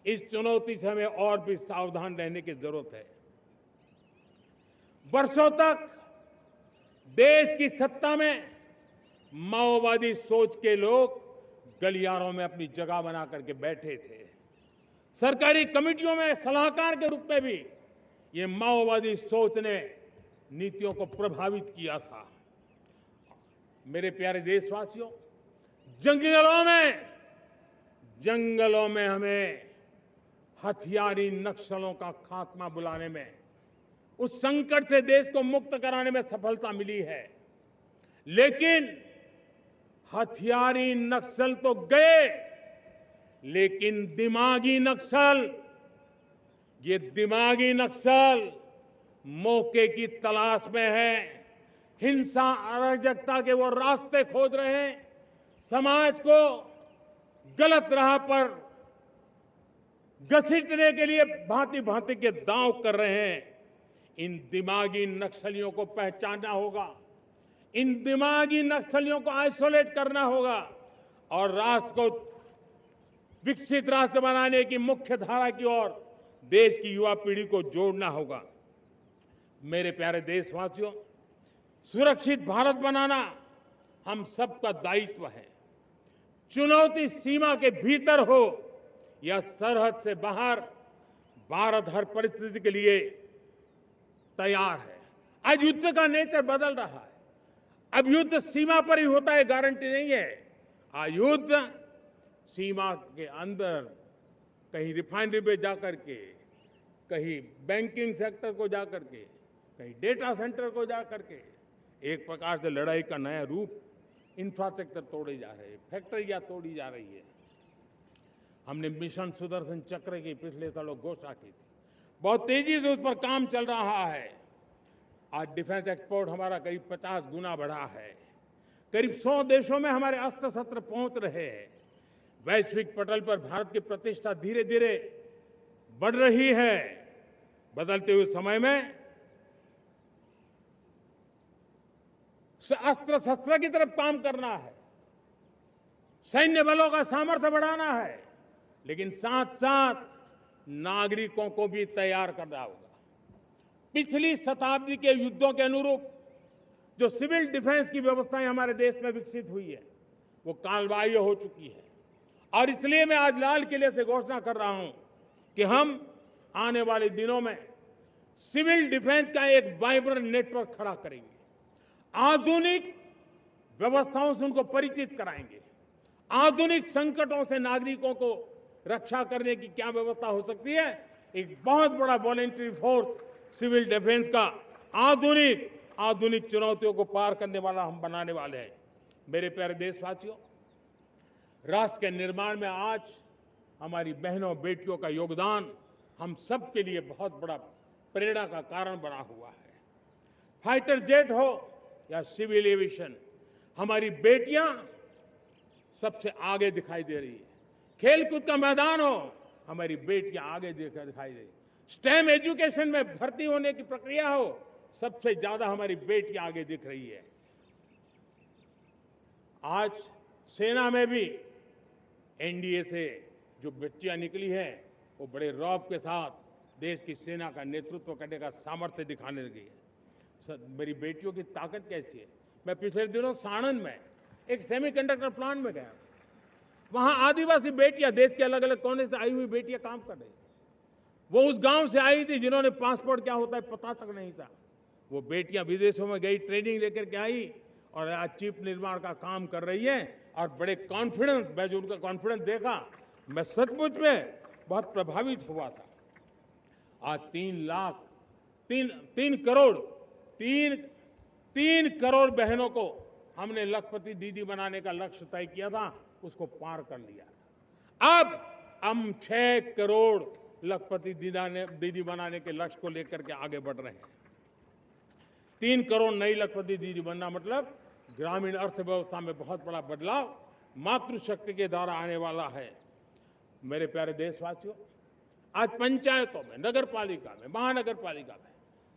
इस चुनौती से हमें और भी सावधान रहने की जरूरत है। वर्षों तक देश की सत्ता में माओवादी सोच के लोग गलियारों में अपनी जगह बना करके बैठे थे। सरकारी कमेटियों में सलाहकार के रूप में भी ये माओवादी सोच ने नीतियों को प्रभावित किया था। मेरे प्यारे देशवासियों, जंगलों में हमें हथियारी नक्सलों का खात्मा बुलाने में, उस संकट से देश को मुक्त कराने में सफलता मिली है। लेकिन हथियारी नक्सल तो गए, लेकिन दिमागी नक्सल, ये दिमागी नक्सल मौके की तलाश में है। हिंसा, अराजकता के वो रास्ते खोज रहे हैं, समाज को गलत राह पर घसीटने के लिए भांति भांति के दांव कर रहे हैं। इन दिमागी नक्सलियों को पहचानना होगा, इन दिमागी नक्सलियों को आइसोलेट करना होगा और राष्ट्र को विकसित राष्ट्र बनाने की मुख्य धारा की ओर देश की युवा पीढ़ी को जोड़ना होगा। मेरे प्यारे देशवासियों, सुरक्षित भारत बनाना हम सबका दायित्व है। चुनौती सीमा के भीतर हो या सरहद से बाहर, भारत हर परिस्थिति के लिए तैयार है। आज युद्ध का नेचर बदल रहा है। अब युद्ध सीमा पर ही होता है, गारंटी नहीं है। आज युद्ध सीमा के अंदर, कहीं रिफाइनरी पे जाकर के, कहीं बैंकिंग सेक्टर को जाकर के, कहीं डेटा सेंटर को जाकर के, एक प्रकार से लड़ाई का नया रूप, इंफ्रास्ट्रक्चर तोड़े जा रहे हैं, फैक्ट्रियां तोड़ी जा रही है। हमने मिशन सुदर्शन चक्र की पिछले सालों घोषणा की थी, बहुत तेजी से उस पर काम चल रहा है। आज डिफेंस एक्सपोर्ट हमारा करीब 50 गुना बढ़ा है। करीब 100 देशों में हमारे अस्त्र शस्त्र पहुंच रहे हैं। वैश्विक पटल पर भारत की प्रतिष्ठा धीरे धीरे बढ़ रही है। बदलते हुए समय में अस्त्र शस्त्र की तरफ काम करना है, सैन्य बलों का सामर्थ्य बढ़ाना है, लेकिन साथ साथ नागरिकों को भी तैयार करना होगा। पिछली शताब्दी के युद्धों के अनुरूप जो सिविल डिफेंस की व्यवस्थाएं हमारे देश में विकसित हुई है, वो कालबाह्य हो चुकी है। और इसलिए मैं आज लाल किले से घोषणा कर रहा हूं कि हम आने वाले दिनों में सिविल डिफेंस का एक वाइब्रेंट नेटवर्क खड़ा करेंगे। आधुनिक व्यवस्थाओं से उनको परिचित कराएंगे। आधुनिक संकटों से नागरिकों को रक्षा करने की क्या व्यवस्था हो सकती है, एक बहुत बड़ा वॉलेंटरी फोर्स सिविल डिफेंस का आधुनिक चुनौतियों को पार करने वाला हम बनाने वाले हैं। मेरे प्यारे देशवासियों, राष्ट्र के निर्माण में आज हमारी बहनों बेटियों का योगदान हम सब के लिए बहुत बड़ा प्रेरणा का कारण बना हुआ है। फाइटर जेट हो या सिविल एविएशन, हमारी बेटियां सबसे आगे दिखाई दे रही है। खेलकूद का मैदान हो, हमारी बेटियां आगे दिखाई दे रही है। स्टेम एजुकेशन में भर्ती होने की प्रक्रिया हो, सबसे ज्यादा हमारी बेटियां आगे दिख रही है। आज सेना में भी एनडीए से जो बच्चियां निकली हैं, वो बड़े रौब के साथ देश की सेना का नेतृत्व करने का सामर्थ्य दिखाने लगी है। मेरी बेटियों की ताकत कैसी है। मैं पिछले दिनों साणंद में एक सेमीकंडक्टर प्लांट में गया। वहां आदिवासी बेटियां, देश के अलग अलग कोने से आई हुई बेटियां काम कर रही थी। वो उस गांव से आई थी जिन्होंने पासपोर्ट क्या होता है पता तक नहीं था। वो बेटियां विदेशों में गई, ट्रेनिंग लेकर के आई और आज चिप निर्माण का काम कर रही है और बड़े कॉन्फिडेंस, मैं जो उनका कॉन्फिडेंस देखा, मैं सचमुच में बहुत प्रभावित हुआ था। आज 3 करोड़ बहनों को हमने लखपति दीदी बनाने का लक्ष्य तय किया था, उसको पार कर लिया। अब हम 6 करोड़ लखपति दीदी बनाने के लक्ष्य को लेकर के आगे बढ़ रहे हैं। 3 करोड़ नई लखपति दीदी बनना मतलब ग्रामीण अर्थव्यवस्था में बहुत बड़ा बदलाव मातृशक्ति के द्वारा आने वाला है। मेरे प्यारे देशवासियों, आज पंचायतों में, नगर पालिका में, महानगर पालिका में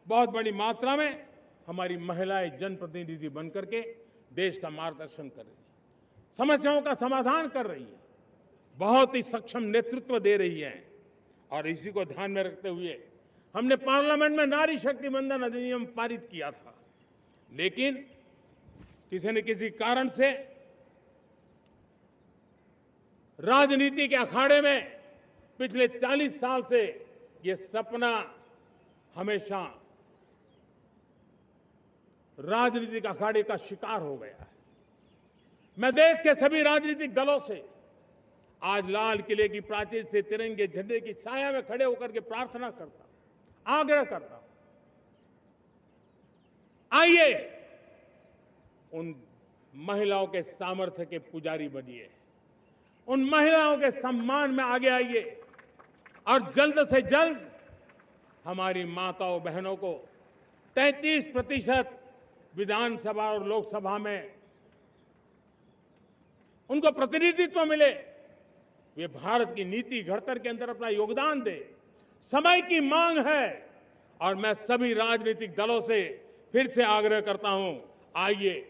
बहुत बड़ी मात्रा में हमारी महिलाएं जनप्रतिनिधि बनकर के देश का मार्गदर्शन कर रही है, समस्याओं का समाधान कर रही है, बहुत ही सक्षम नेतृत्व दे रही है। और इसी को ध्यान में रखते हुए हमने पार्लियामेंट में नारी शक्ति वंदन अधिनियम पारित किया था, लेकिन किसी न किसी कारण से राजनीति के अखाड़े में पिछले 40 साल से ये सपना हमेशा राजनीतिक अखाड़े का शिकार हो गया है। मैं देश के सभी राजनीतिक दलों से आज लाल किले की प्राचीर से तिरंगे झंडे की छाया में खड़े होकर के प्रार्थना करता हूं, आग्रह करता हूं, आइए उन महिलाओं के सामर्थ्य के पुजारी बनिए, उन महिलाओं के सम्मान में आगे आइए और जल्द से जल्द हमारी माताओं बहनों को 33% विधानसभा और लोकसभा में उनको प्रतिनिधित्व मिले, वे भारत की नीति घड़तर के अंदर अपना योगदान दे। समय की मांग है और मैं सभी राजनीतिक दलों से फिर से आग्रह करता हूं, आइए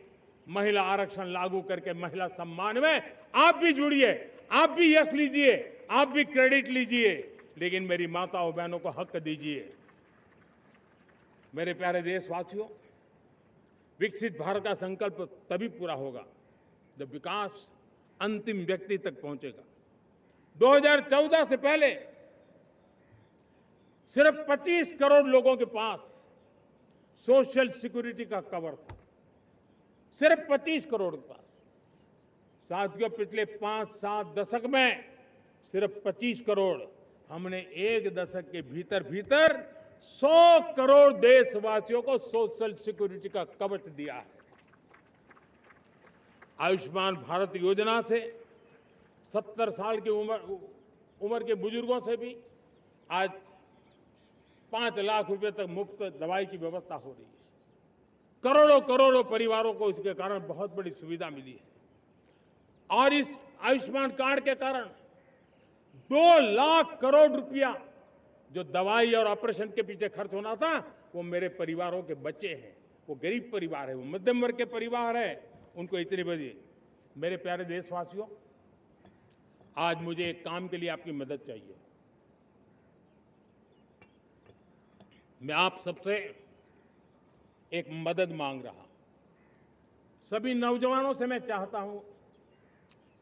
महिला आरक्षण लागू करके महिला सम्मान में आप भी जुड़िए, आप भी यश लीजिए, आप भी क्रेडिट लीजिए, लेकिन मेरी माताओं बहनों को हक दीजिए। मेरे प्यारे देशवासियों, विकसित भारत का संकल्प तभी पूरा होगा जब विकास अंतिम व्यक्ति तक पहुंचेगा। 2014 से पहले सिर्फ 25 करोड़ लोगों के पास सोशल सिक्योरिटी का कवर था, सिर्फ 25 करोड़ के पास। साथियों, पिछले 5-7 दशक में सिर्फ 25 करोड़, हमने एक दशक के भीतर भीतर 100 करोड़ देशवासियों को सोशल सिक्योरिटी का कवच दिया है। आयुष्मान भारत योजना से 70 साल की उम्र के बुजुर्गों से भी आज 5 लाख रुपए तक मुफ्त दवाई की व्यवस्था हो रही है। करोड़ों करोड़ों परिवारों को इसके कारण बहुत बड़ी सुविधा मिली है। और इस आयुष्मान कार्ड के कारण 2 लाख करोड़ रुपया जो दवाई और ऑपरेशन के पीछे खर्च होना था, वो मेरे परिवारों के बच्चे हैं। वो गरीब परिवार है, वो मध्यम वर्ग के परिवार है, उनको इतनी बड़ी। मेरे प्यारे देशवासियों, आज मुझे एक काम के लिए आपकी मदद चाहिए। मैं आप सबसे एक मदद मांग रहा हूं। सभी नौजवानों से मैं चाहता हूं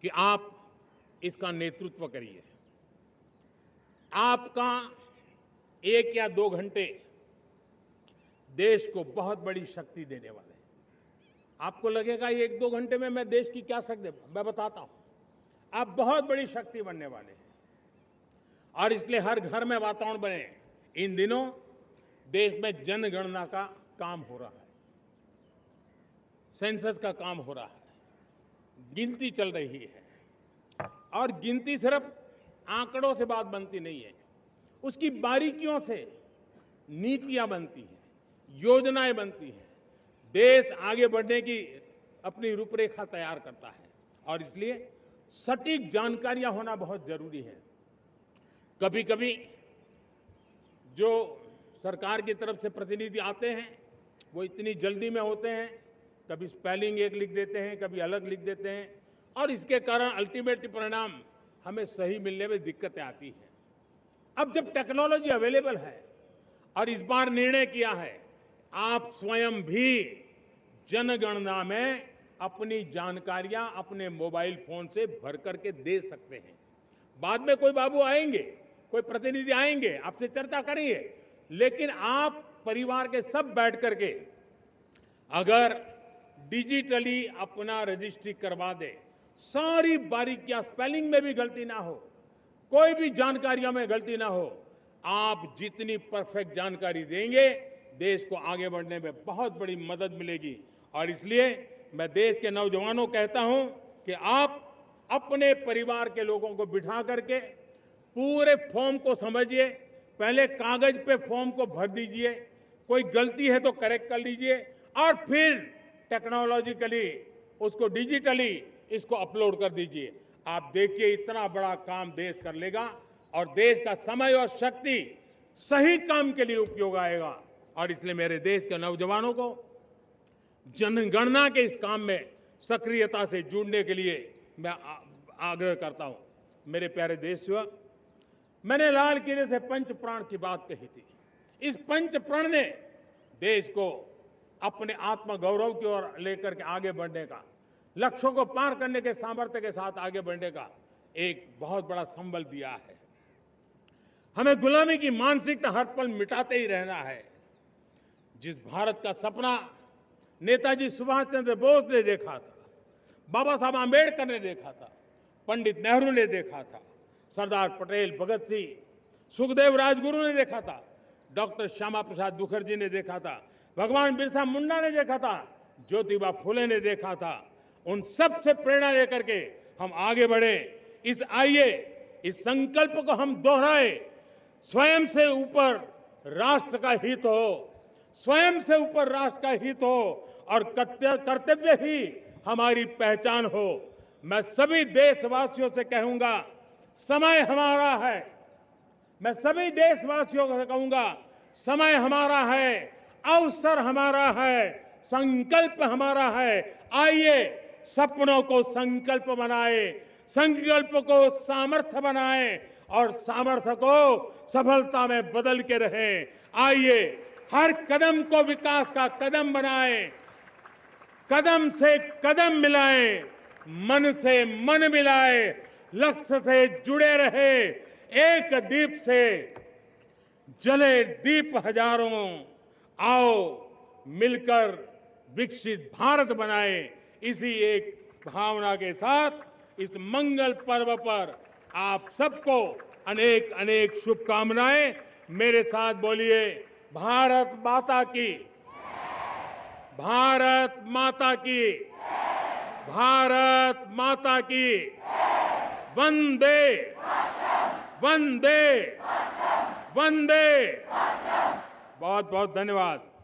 कि आप इसका नेतृत्व करिए। आपका 1 या 2 घंटे देश को बहुत बड़ी शक्ति देने वाले हैं। आपको लगेगा 1-2 घंटे में मैं देश की क्या शक्ति, मैं बताता हूं, आप बहुत बड़ी शक्ति बनने वाले हैं। और इसलिए हर घर में वातावरण बने। इन दिनों देश में जनगणना का काम हो रहा है, सेंसस का काम हो रहा है, गिनती चल रही है। और गिनती सिर्फ आंकड़ों से बात बनती नहीं है, उसकी बारीकियों से नीतियां बनती हैं, योजनाएं बनती हैं, देश आगे बढ़ने की अपनी रूपरेखा तैयार करता है। और इसलिए सटीक जानकारियां होना बहुत जरूरी है। कभी कभी जो सरकार की तरफ से प्रतिनिधि आते हैं वो इतनी जल्दी में होते हैं, कभी स्पेलिंग एक लिख देते हैं, कभी अलग लिख देते हैं, और इसके कारण अल्टीमेट परिणाम हमें सही मिलने में दिक्कतें आती हैं। अब जब टेक्नोलॉजी अवेलेबल है और इस बार निर्णय किया है, आप स्वयं भी जनगणना में अपनी जानकारियां अपने मोबाइल फोन से भर करके दे सकते हैं। बाद में कोई बाबू आएंगे, कोई प्रतिनिधि आएंगे, आपसे चर्चा करेंगे, लेकिन आप परिवार के सब बैठ करके अगर डिजिटली अपना रजिस्ट्री करवा दे, सारी बारीकियां, स्पेलिंग में भी गलती ना हो, कोई भी जानकारियों में गलती ना हो, आप जितनी परफेक्ट जानकारी देंगे देश को आगे बढ़ने में बहुत बड़ी मदद मिलेगी। और इसलिए मैं देश के नौजवानों को कहता हूं कि आप अपने परिवार के लोगों को बिठा करके पूरे फॉर्म को समझिए। पहले कागज पे फॉर्म को भर दीजिए, कोई गलती है तो करेक्ट कर लीजिए, और फिर टेक्नोलॉजिकली उसको डिजिटली इसको अपलोड कर दीजिए। आप देखिए इतना बड़ा काम देश कर लेगा और देश का समय और शक्ति सही काम के लिए उपयोग आएगा। और इसलिए मेरे देश के नौजवानों को जनगणना के इस काम में सक्रियता से जुड़ने के लिए मैं आग्रह करता हूं। मेरे प्यारे देशवासियों, मैंने लाल किले से पंच प्राण की बात कही थी। इस पंच प्राण ने देश को अपने आत्मगौरव की ओर लेकर के आगे बढ़ने का, लक्ष्यों को पार करने के सामर्थ्य के साथ आगे बढ़ने का एक बहुत बड़ा संबल दिया है। हमें गुलामी की मानसिकता हर पल मिटाते ही रहना है। जिस भारत का सपना नेताजी सुभाष चंद्र बोस ने देखा था, बाबा साहब आंबेडकर ने देखा था, पंडित नेहरू ने देखा था, सरदार पटेल, भगत सिंह, सुखदेव राजगुरु ने देखा था, डॉक्टर श्यामा प्रसाद मुखर्जी ने देखा था, भगवान बिरसा मुंडा ने देखा था, ज्योतिबा फुले ने देखा था, उन सब से प्रेरणा लेकर के हम आगे बढ़े। इस संकल्प को हम दोहराए, स्वयं से ऊपर राष्ट्र का हित हो, स्वयं से ऊपर राष्ट्र का हित हो और कर्तव्य ही हमारी पहचान हो। मैं सभी देशवासियों से कहूंगा, समय हमारा है। मैं सभी देशवासियों से कहूंगा, समय हमारा है, अवसर हमारा है, संकल्प हमारा है। आइए सपनों को संकल्प बनाए, संकल्प को सामर्थ्य बनाए और सामर्थ्य को सफलता में बदल के रहें। आइए हर कदम को विकास का कदम बनाएं, कदम से कदम मिलाएं, मन से मन मिलाएं, लक्ष्य से जुड़े रहे, एक दीप से जले दीप हजारों, आओ मिलकर विकसित भारत बनाए। इसी एक भावना के साथ इस मंगल पर्व पर आप सबको अनेक अनेक शुभकामनाएं। मेरे साथ बोलिए, भारत माता की, भारत माता की, भारत माता की, वंदे वंदे वंदे। बहुत बहुत धन्यवाद।